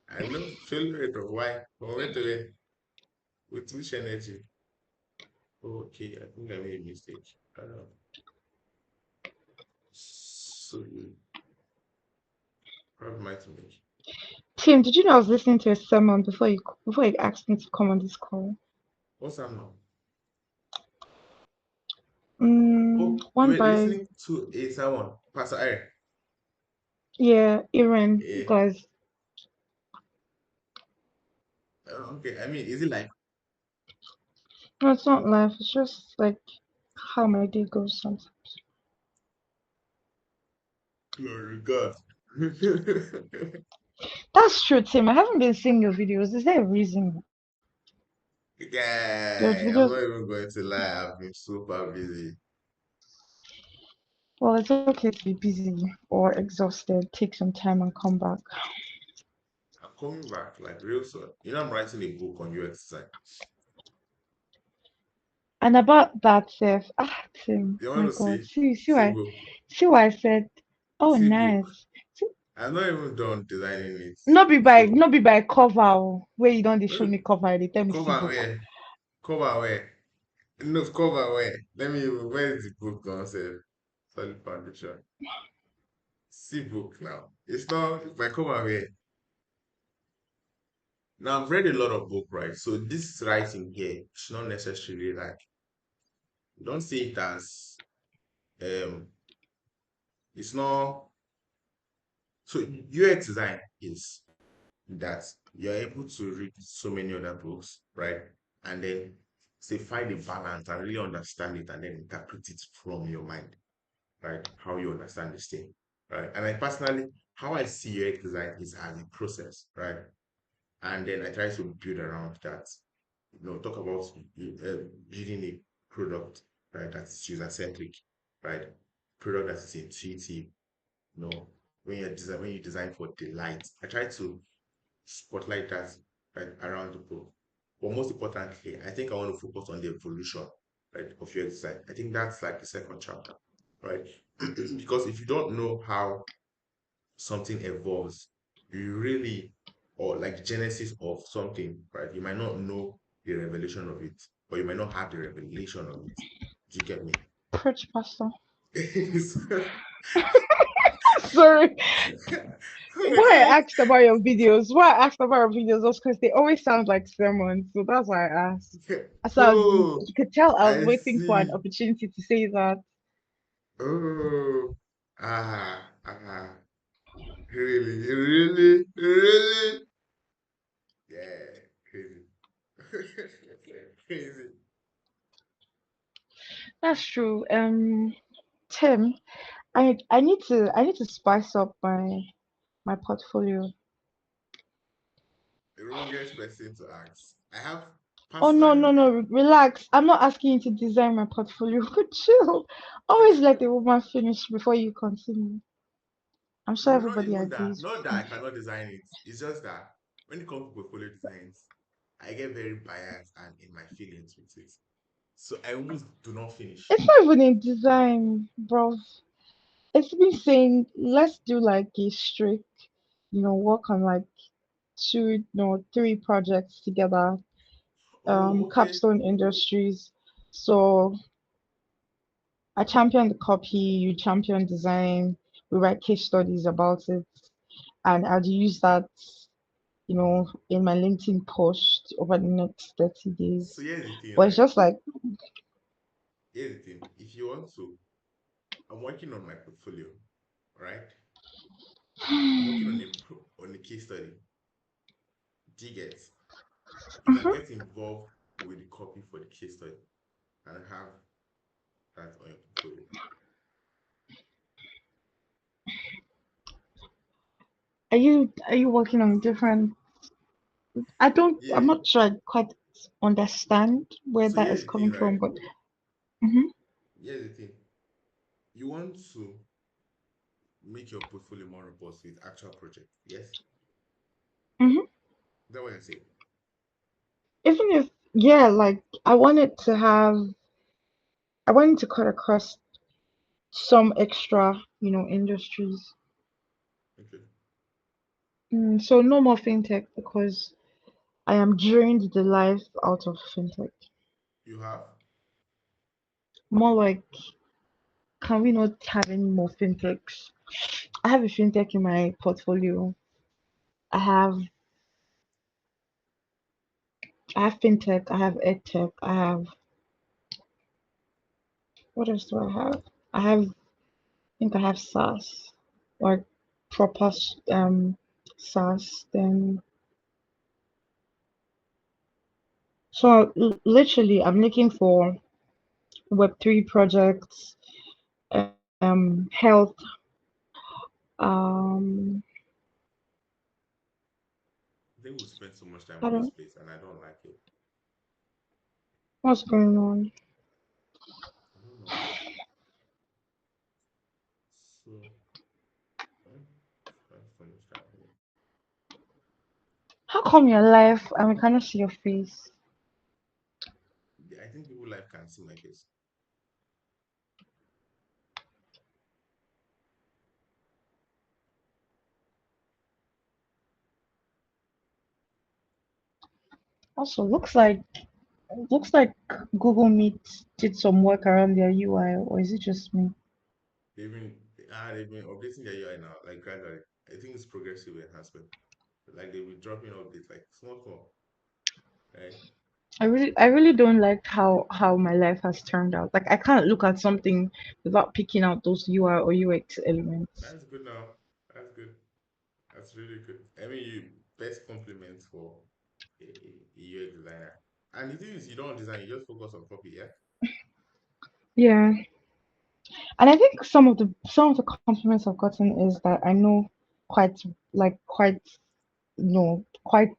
I know failure airdrop. Why? From where to where? With which energy? Okay, I think I made a mistake. I don't know. So what am I to make? Tim, did you know I was listening to a sermon before you asked me to come on this call? What's that now? Oh, you One were by listening to a someone, Pastor Eric. yeah, Aaron Yeah. guys. Okay. I mean, is it like No, it's not life. It's just like how my day goes sometimes. glory God? That's true, Tim. I haven't been seeing your videos. Is there a reason? Your Guy, I'm videos. not even going to lie. I've been super busy. Well, it's okay to be busy or exhausted. Take some time and come back. I'm coming back like real soon. You know, I'm writing a book on UX design. And about that, Seth, Tim, You want my to God, see? see Book. see what I said. Oh, See book. nice. See, I'm not even done designing it. no See book. be by cover where you don't dey show Uh, me cover. They tell me see Cover book. where? Cover where? No, cover where? Let me. Where is the book gonna say? Solid foundation. See book now. It's not my cover where. Now I've read a lot of book, right? So this writing here is not necessarily like don't see it as um it's not so UX design is that you're able to read so many other books, right? And then say find a balance and really understand it and then interpret it from your mind, right? How you understand this thing, right? And I personally, how I see UX design is as a process, right? And then I try to build around that. Talk about building a product, right? That's user centric, right? Product that is intuitive. When you design for delight, I try to spotlight that right around the book. But most importantly, I think I want to focus on the evolution, right, of your design. I think that's like the second chapter, right? Because if you don't know how something evolves, you really, or like genesis of something, right? You might not know the revelation of it, or you might not have the revelation of it. Do you get me? Preach, Pastor. So- Sorry. Why okay. I asked about your videos? Why I asked about your videos was because they always sound like sermons. So that's why I asked. So Oh, you could tell I was I waiting for an see. opportunity to say that. Oh, really, really, really, yeah, crazy, crazy. That's true. Tim, I need to spice up my portfolio. The wrongest person to ask. I have Oh no, no, personally, no, relax. I'm not asking you to design my portfolio. Chill. Always let the woman finish before you continue. I'm sure no, not everybody even that. agrees. Not that I cannot design it. It's just that when it comes to portfolio designs, I get very biased and in my feelings with it. So I almost do not finish. It's not even in design, bro. It's been saying let's do like a strict, work on like two, no, three projects together. Oh, okay. Capstone Industries. So I champion the copy, you champion design, we write case studies about it, and I'll use that, in my LinkedIn post over the next 30 So days. here's the thing, But it's right? just like, Here's the thing. If you want to, I'm working on my portfolio, right? I'm working on a case study. Do you get? You can Mhm. get involved with the copy for the case study and have that on your portfolio. are you working on different? I'm Yeah. not sure I quite understand where So that here's is the thing, coming right? from, but mhm, Here's the thing. You want to make your portfolio more robust with actual project. Yes? Is mhm. that what I say? Even if, yeah, like I wanted to cut across some extra industries. Okay. So no more fintech because I am drained the life out of fintech. You have? More like, can we not have any more fintechs? I have a fintech in my portfolio. I have I have fintech, I have edtech, I have what else do I have? I think I have SaaS, like proper SaaS. Then so literally, I'm looking for Web3 projects, health, um, I think we spent so much time I on this don't space, and I don't like it. what's going on. I don't know. So, hmm, let's finish that here. How come you're live and we cannot see your face? Yeah, I think people life can see my face. Also, looks like Google Meet did some work around their UI, or is it just me? They've been updating their UI now, like gradually. I think it's progressive enhancement. Like they'll be dropping updates like small, small, right? I really don't like how my life has turned out. Like I can't look at something without picking out those UI or UX elements. That's good now. That's good. That's really good. I mean, you best compliment for a UX designer. And the thing is, you don't design, you just focus on copy, yeah? Yeah, and I think some of the compliments I've gotten is that I know quite quite no quite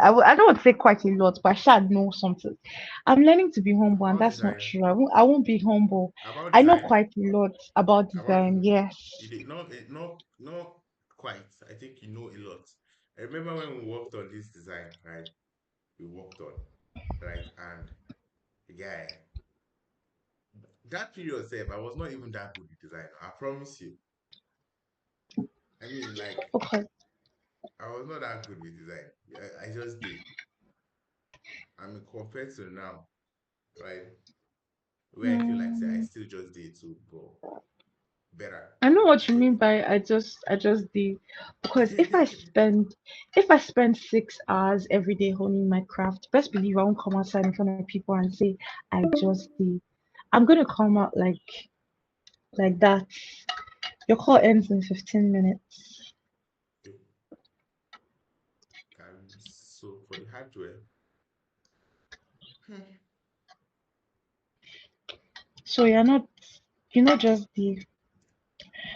I don't want to say quite a lot, but I should know something. I'm learning to be humble, and About that's not design. true. I won't be humble. About I know design. quite a lot about About design. design. Yes. You did not quite. I think you know a lot. I remember when we worked on this design, right? We worked on, right? And the guy, that period said I was not even that good with design. I promise you. I mean, like, Okay. I was not that good with design. I just did. I mean, compared to now, right? Where I feel like say I Hmm. still just did too, but better. I know what you So mean by I just did because if I spend 6 hours every day honing my craft, best believe I won't come outside in front of people and say I just did. I'm gonna come out like that. Your call ends in 15 minutes. okay. So for the hardware, hmm, So you're not just the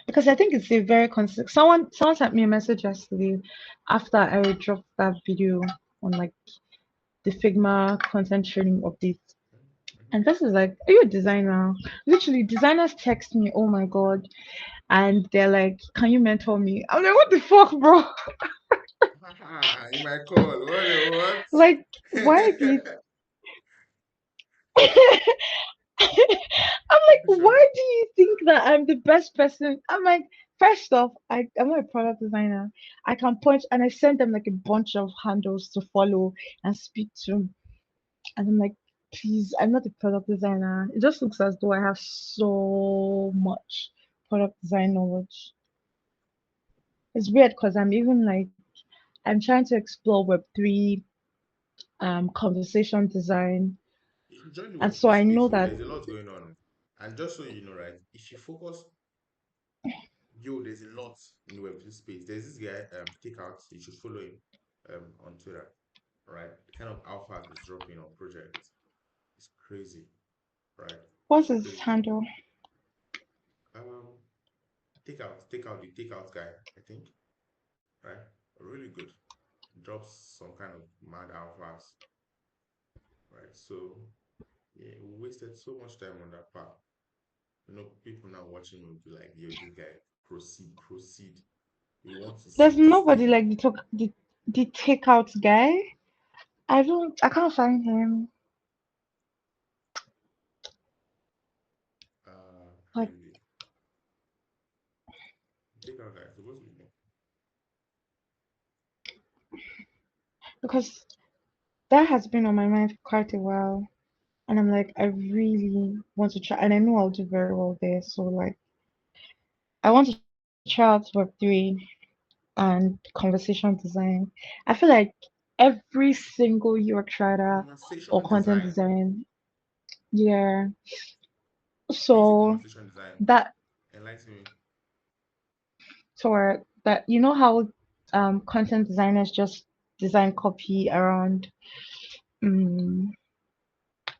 because I think it's a very consistent. Someone sent me a message yesterday after I dropped that video on like the Figma content training update. And this is like, are you a designer? Literally, designers text me, oh my god, and they're like, can you mentor me? I'm like, what the fuck, bro? in my call, what? Like, why do you? I'm like, Sure. why do you think that I'm the best person? I'm like, first off, I'm not a product designer. I can point and I send them like a bunch of handles to follow and speak to. And I'm like, please, I'm not a product designer. It just looks as though I have so much product design knowledge. It's weird because I'm trying to explore Web3, conversation design, If you join the and Web so three I know space, oh, that there's a lot going on. And just so you know, right, if you focus, there's a lot in the Web3 space. There's this guy, Takeout, you should follow him on Twitter, right? The kind of alpha he's dropping on projects is crazy, right? what's It's his crazy. handle? Um, take out the takeout guy, I think, right? Really good. Drops some kind of mad alphas, right? So yeah, we wasted so much time on that part. People now watching will be like, yo, this guy, proceed, proceed. We want to see There's this nobody thing. like the takeout guy. I can't find him. Like Crazy. it's supposed to be. because that has been on my mind for quite a while. And I'm like, I really want to try, and I know I'll do very well there. So like, I want to try out Web3 and conversation design. I feel like every single UX writer or Conversation content design. design, yeah. When you say So conversation design, that enlighten me. or that you know how content designers just design copy around um,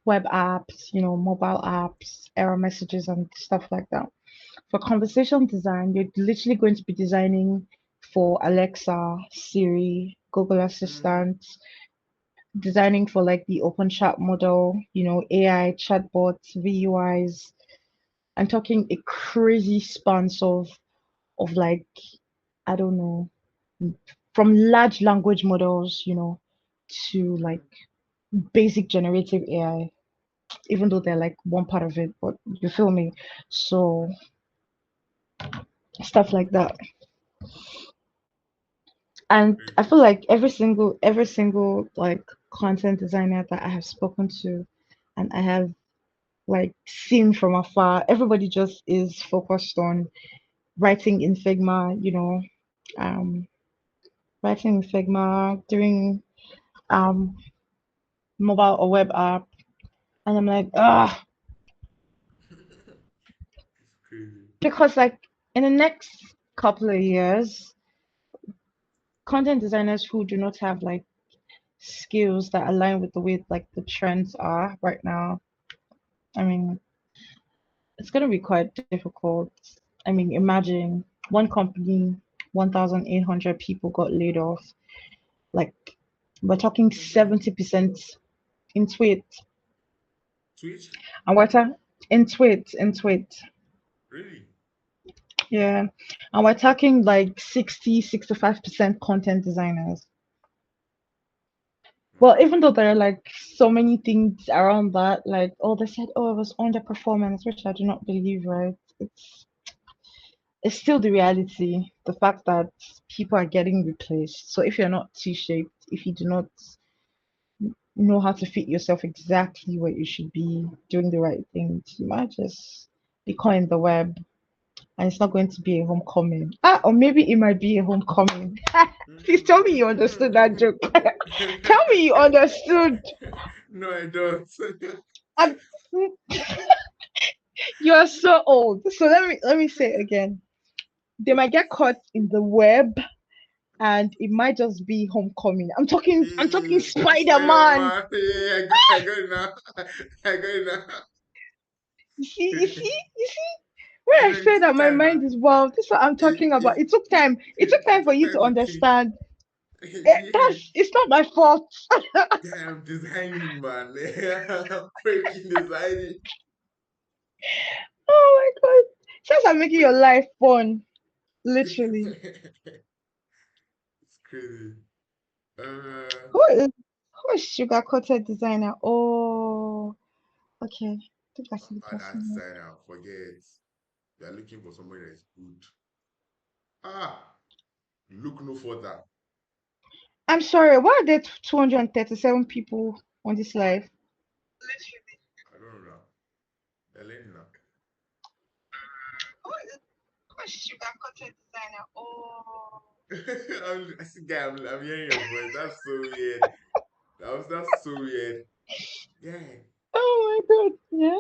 web apps, mobile apps, error messages and stuff like that. For conversation design, you're literally going to be designing for Alexa, Siri, Google Mm-hmm. Assistant, designing for like the open chat model, AI chatbots, VUIs. I'm talking a crazy span of like, I don't know, from large language models, to like Mm-hmm. basic generative AI, even though they're like one part of it, but you feel me? So stuff like that. And I Crazy. feel like every single like content designer that I have spoken to and I have like seen from afar, everybody just is focused on writing in Figma, um, writing in Figma, doing um mobile or web app, and I'm like, It's crazy. because like in the next couple of years, content designers who do not have like skills that align with the way like the trends are right now, I mean, it's gonna be quite difficult. I mean, imagine one company, 1,800 people got laid off. Like we're talking Mm-hmm. 70% in tweet, Twitch? and in tweet. Really? Yeah, and we're talking like 65% content designers. Well, Wow. even though there are like so many things around that, like, oh, they said, oh, it was underperformance, which I do not believe, right? It's still the reality, the fact that people are getting replaced. So if you're not T-shaped, if you do not know how to fit yourself exactly where you should be doing the right things, you might just be caught in the web and it's not going to be a homecoming. Or maybe it might be a homecoming. Please tell me you understood that joke. Tell me you understood. No, I don't. I'm, you are so old. So let me say it again. They might get caught in the web and it might just be homecoming. I'm talking Spider-Man. Spider-Man. Yeah, I got it now. I got it now. You see, when I No, it say took that my time now. mind is wild, this is what I'm talking about. It, It took time. It took it time for took you time to to think. understand. Yeah, It's not my fault. damn designing, man. Freaking designing. Oh my god. Since I'm making your life fun, literally. It's crazy. Uh, Who is sugar coated designer? Oh, okay. I think I see the that person. designer, forget. We are looking for somebody that is good. Ah, look no further. I'm sorry, why are there 237 people on this live? I don't know now. They're learning now. Who is sugar coated designer? Oh. I see, guy, I'm hearing your voice. That's so weird. That's so weird. Yeah. Oh my god. Yeah.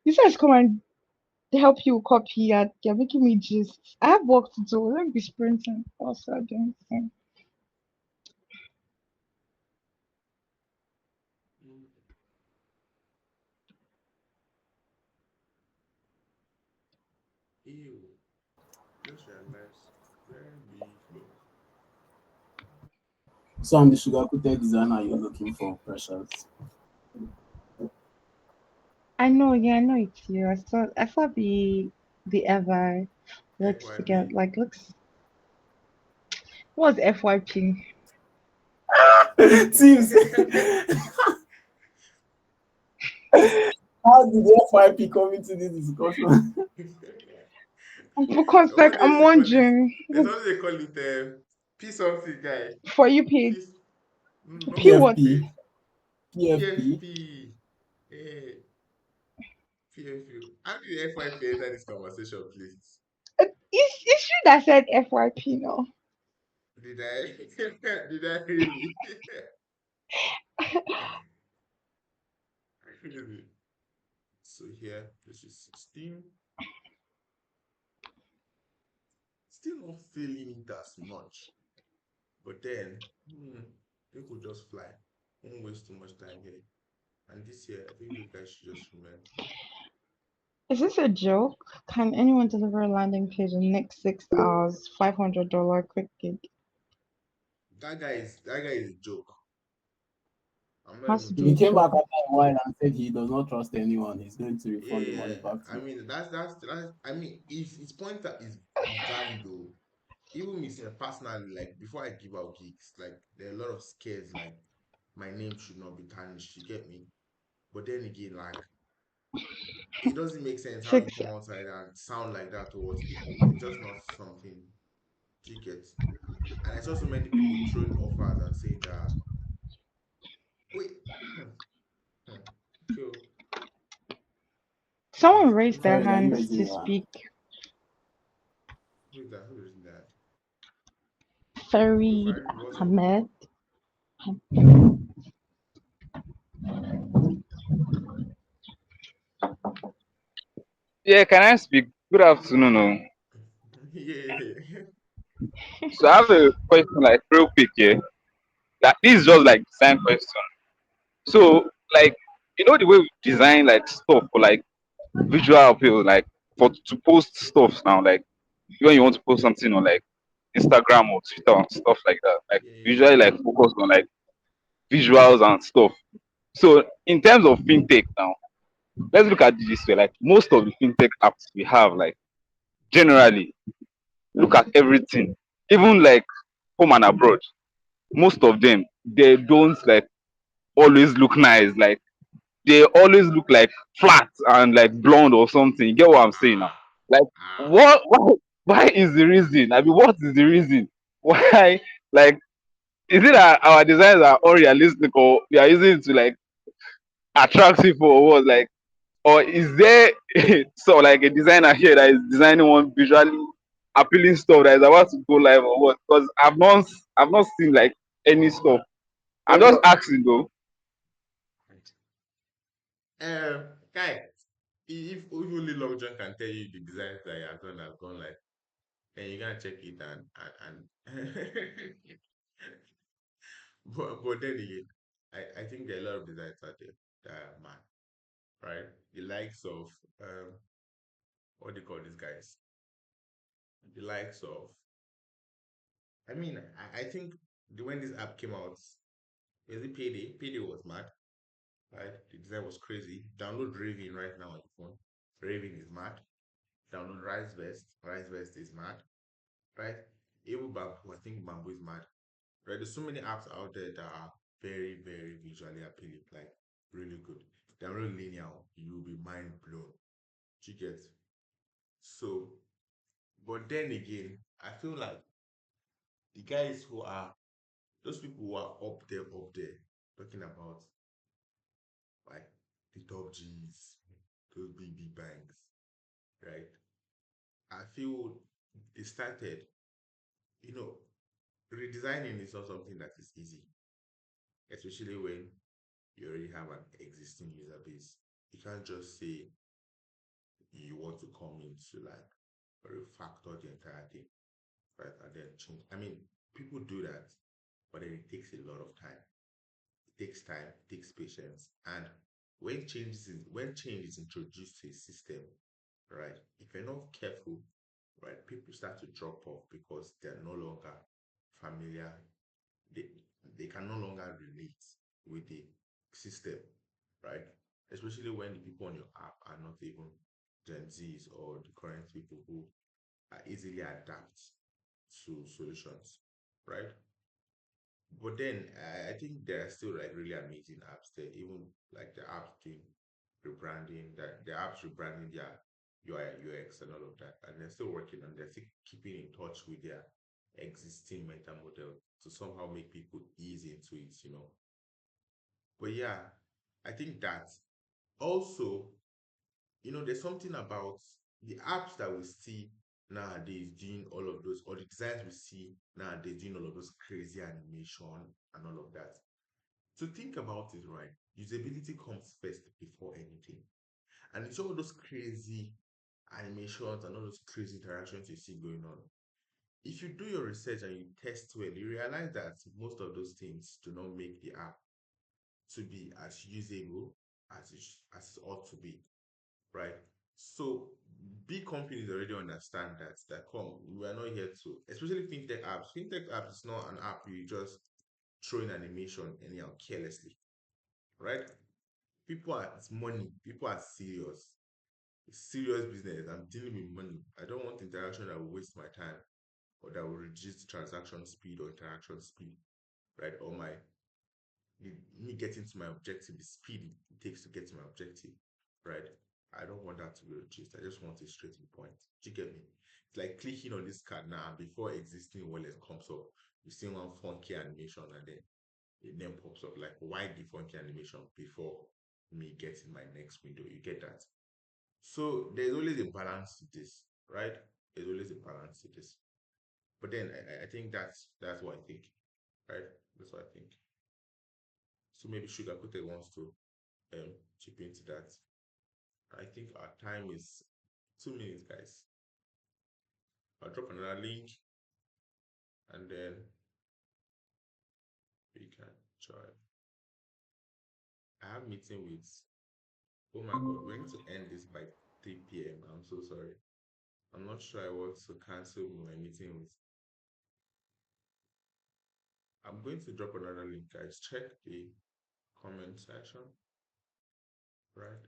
You guys come and help you copy and you're making me just. I have work to do. Let me be sprinting. Also doing thing. Mm, ew. Just realized. Very big flow. So I'm the sugar coated designer you're looking for, precious. I know, yeah, I know it's you. I saw the ever looks together FYP. like looks what's FYP? Teams, how did the FYP come into this discussion? Because like What they I'm used to call it? wondering There's something they call it P something guy. for you page. P not P for you what? PFP, pay. PFP. PFP. Eh, PFP. How did FYP enter this conversation, please? It's you that said FYP now. Did I? Did I really? Really? So here, this is 16. Still not feeling it as much. But then, they could just fly. Won't waste too much time here. And this year, I think you guys should just remember. Is this a joke? Can anyone deliver a landing page in the next 6 hours? $500 quick gig. That guy is a joke. I'm not Has to even be He a joking. came joke. back after a while and said he does not trust anyone. He's going to refund the money Yeah, back to I you. mean that's I mean if his point is valid though. Even me say personally, like before I give out gigs, like there are a lot of scares like my name should not be tarnished, you get me? But then again, like it doesn't make sense how you Six. come outside and sound like that towards people. It's just not something you get. And I saw so many people throwing offers and saying that wait, okay, oh, Someone anyways, raised their Sorry, that you hand raising to your hand. speak. who is that? Who is that? Go Farid Farid, what's up? Ahmed. Yeah, can I speak? Good afternoon. Yeah. So I have a question, like real quick here. That this is just like design question. So like the way we design like stuff for like visual appeal, like for to post stuff now, like when you want to post something on like Instagram or Twitter and stuff like that, like Yeah. usually like focus on like visuals and stuff. So in terms of fintech now, let's look at this way. Like most of the fintech apps we have, like generally look at everything, even like home and abroad. Most of them they don't like always look nice. Like they always look like flat and like blonde or something. You get what I'm saying now? Ah, Like ah. why is the reason? I mean, what is the reason? Why, like, is it that our designs are unrealistic or we are using it to like attract people or what? Like, or is there so like a designer here that is designing one visually appealing stuff that is about to go live or what? Because I've not seen like any stuff. I'm just asking though. Guy, if only Long John can tell you the designs that you have gone like, then you can check it and but then again, I think there are a lot of designs out there that are mad, right? The likes of what do you call these guys? The likes of I mean, I think when this app came out, was it Payday? Payday was mad, right? The design was crazy. Download Raven right now on your phone. Raven is mad. Download Rise Vest. Rise Vest is mad, right? Even Bamboo, I think Bamboo is mad, right? There's so many apps out there that are very, very visually appealing, like really good. They're really linear. You'll be mind blown. You get so, but then again, I feel like the guys who are those people who are up there, talking about like the top G's, those big banks, right? I feel they started, you know, redesigning is not something that is easy, especially when you already have an existing user base. You can't just say you want to come into like refactor the entire thing, right? And then change. I mean, people do that, but then it takes a lot of time. It takes time, it takes patience, and when change is introduced to a system, right? If you're not careful, right, people start to drop off because they're no longer familiar. They they can no longer relate with the system, right? Especially when the people on your app are not even Gen Zs or the current people who are easily adapt to solutions, right? But then I think there are still like really amazing apps there, even like the apps doing rebranding, that the apps rebranding their UI, UX, and all of that, and they're still working on. They're still keeping in touch with their existing mental model to somehow make people ease into it. But yeah, I think that also, there's something about the apps that we see nowadays doing all of those, or the designs we see nowadays doing all of those crazy animation and all of that. To think about it, right? Usability comes first before anything. And it's all those crazy animations and all those crazy interactions you see going on. If you do your research and you test well, you realize that most of those things do not make the app to be as usable as it ought to be, right? So big companies already understand that come, we are not here to, especially fintech apps. Fintech apps is not an app you just throw in animation anyhow carelessly, right? People are, it's money. People are serious. It's serious business. I'm dealing with money. I don't want interaction that will waste my time or that will reduce transaction speed or interaction speed, right? Or me getting to my objective, the speed it takes to get to my objective, right? I don't want that to be reduced. I just want it straight to the point. Do you get me? It's like clicking on this card now, and before existing wallet comes up, you see one funky animation, and then it then pops up. Like, why the funky animation before me getting my next window? You get that? So there's always a balance to this, right? There's always a balance to this. But then I think that's what I think, right? That's what I think. So maybe Sugar Coated wants to chip into that. I think our time is 2 minutes, guys. I'll drop another link and then we can join. I have meeting with, oh my god, we're going to end this by 3 p.m. I'm so sorry. I'm not sure I want to cancel my meeting with. I'm going to drop another link, guys. Check the comment section, right?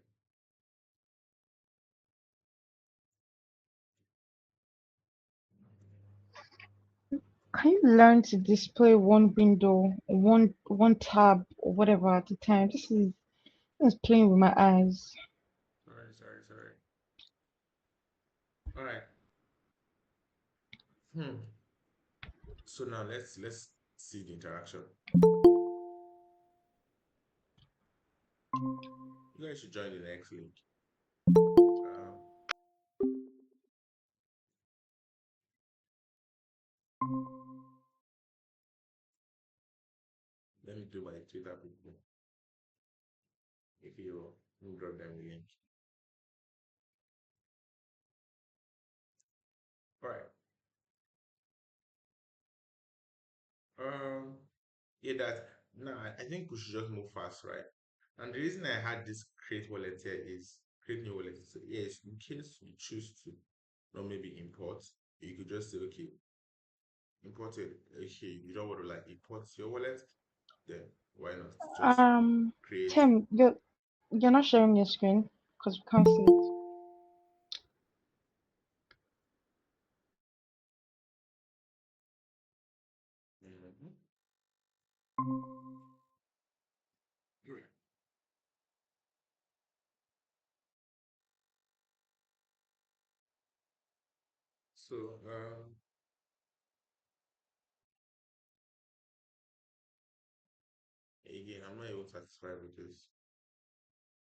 Can you learn to display one window, one tab, or whatever at a time? This is playing with my eyes. Sorry. All right. Hmm. So now let's see the interaction. You guys should join the next link. Um, Let me do my Twitter people. If you drop them the link. All right. Um, yeah, that now I think we should just move fast, right? And the reason I had this create wallet here is create new wallet. So yes, in case you choose to not maybe import, you could just say, okay, import it. Okay, you don't want to like import your wallet, then why not just create. Tim, you're not sharing your screen because we can't see it. Mhm. Right. So again, I'm not even satisfied with this.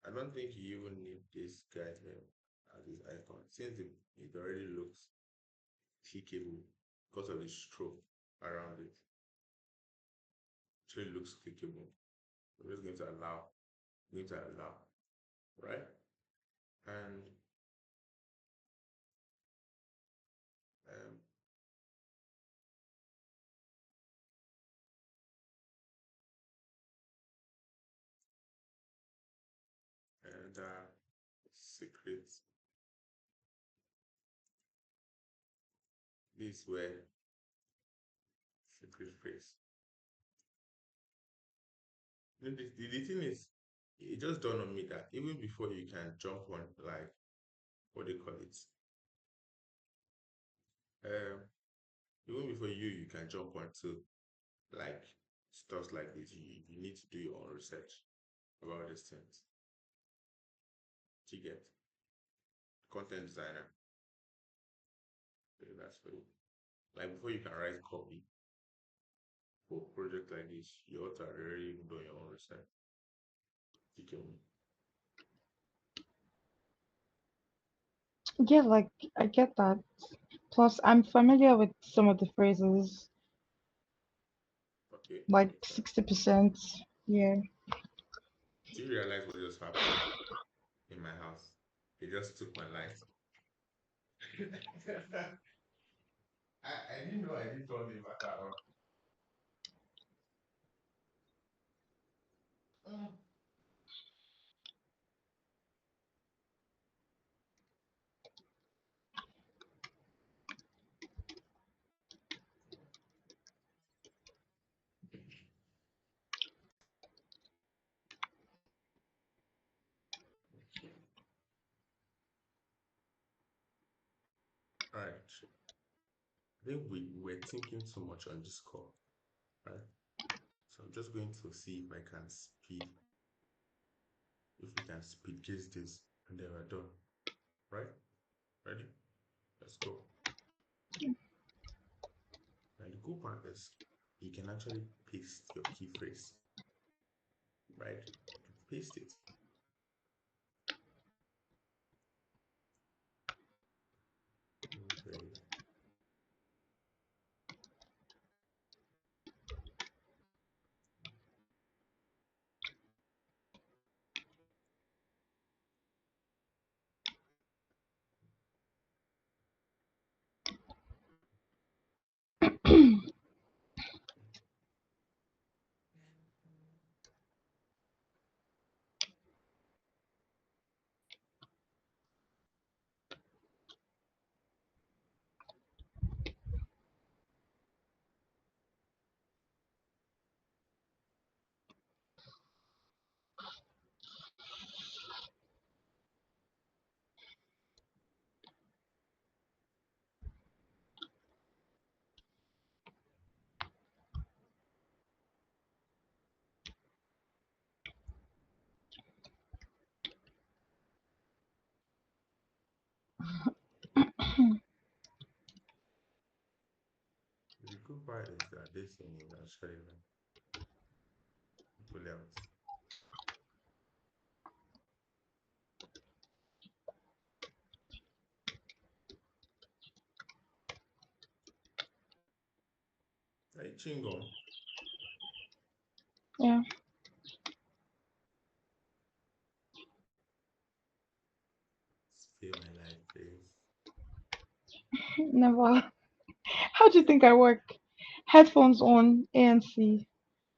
I don't think you even need this guy here as his icon since it already looks clickable because of the stroke around it. So it looks clickable. We're just going to allow, right? And um, and secret. This where secret phrase. The thing is, it just dawned on me that even before you can jump on like what do you call it? Um, Even before you can jump onto like stuff like this, you need to do your own research about these things. Do you get? content designer. Okay, that's for you. Like before you can write copy for a project like this, you ought to already do your own research. You can Yeah, like I get that. Plus, I'm familiar with some of the phrases, okay, like makes sense. 60%. Yeah. Do you realize what just happened in my house? They just took my light. I didn't know I didn't turn the matter on. All right. I think we were thinking too much on this call, right? So I'm just going to see if we can speed case this, and then we're done, right? Ready? Let's go. And the cool part is you can actually paste your key phrase, right? You can paste it. Okay. The cool part is that this thing is actually like fully out. Hey, Chingon, Yeah. spare my life, please. Never. How do you think I work? Headphones on, ANC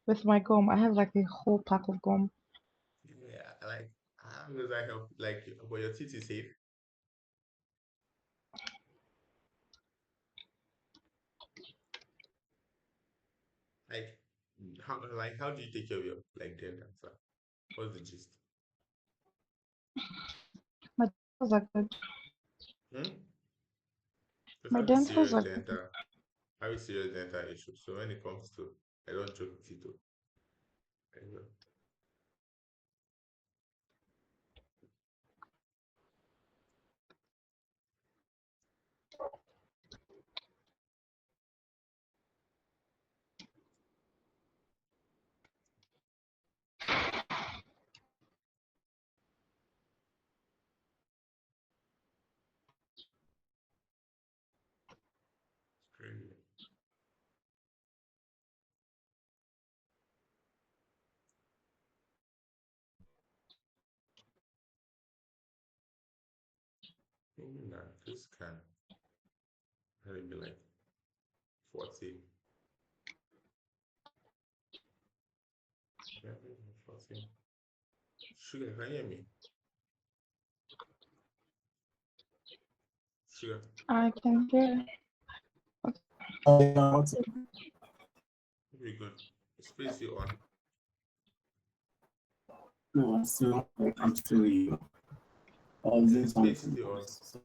with my gum. I have like a whole pack of gum. Yeah, like, how does that help? Like, but your teeth is safe. Like, how do you take care of your like dental stuff? What's the gist? My dentals are good. Hmm? Because My dentals are good. I have a serious dental issue. So when it comes to, I don't joke with it. Too. Anyway, it's crazy. Thinking that this can really be like 40. Yeah, 40. Sugar, can you hear me? Sugar, I can hear. What's up? very good. Space you on. No, I'm still you. I was The doing space is something still on. else.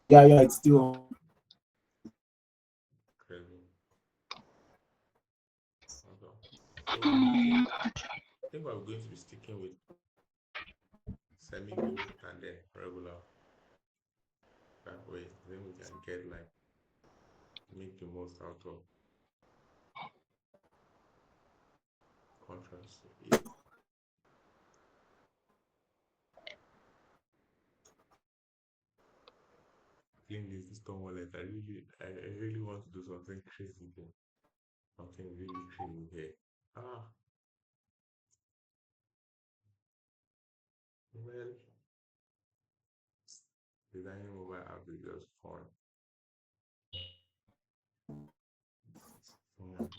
Yeah, it's still. Crazy. Okay. So I think we're going to be sticking with semi-good, and then regular. That way, then we can get like make the most out of contrast. Yeah. Clean this system wallet. I really want to do something crazy here. Something really crazy here. Ah, well, designing mobile app is just fun. Fun.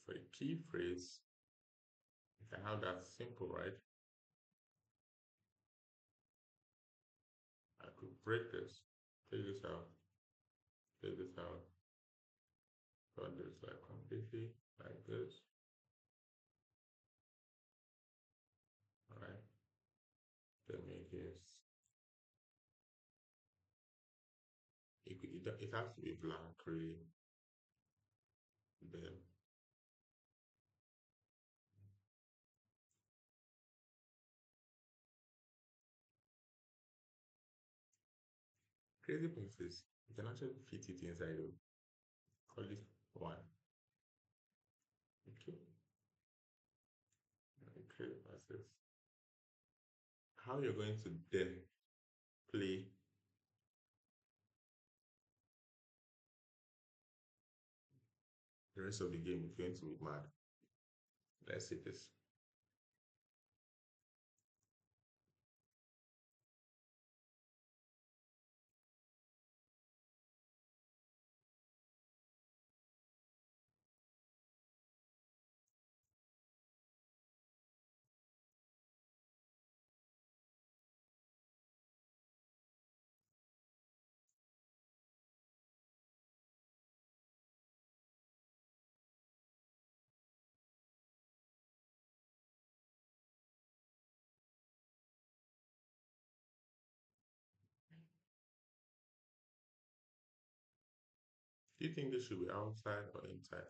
For a key phrase, you can have that simple, right? I could break this, take this out, take this out, cut this like completely like this. All right. Then make this. It has to be blank, really. Then crazy thing is you can actually fit it inside of call it one. Okay. Okay, process. How you're going to then play the rest of the game is going to be mad. Let's see this. Do you think this should be outside or inside?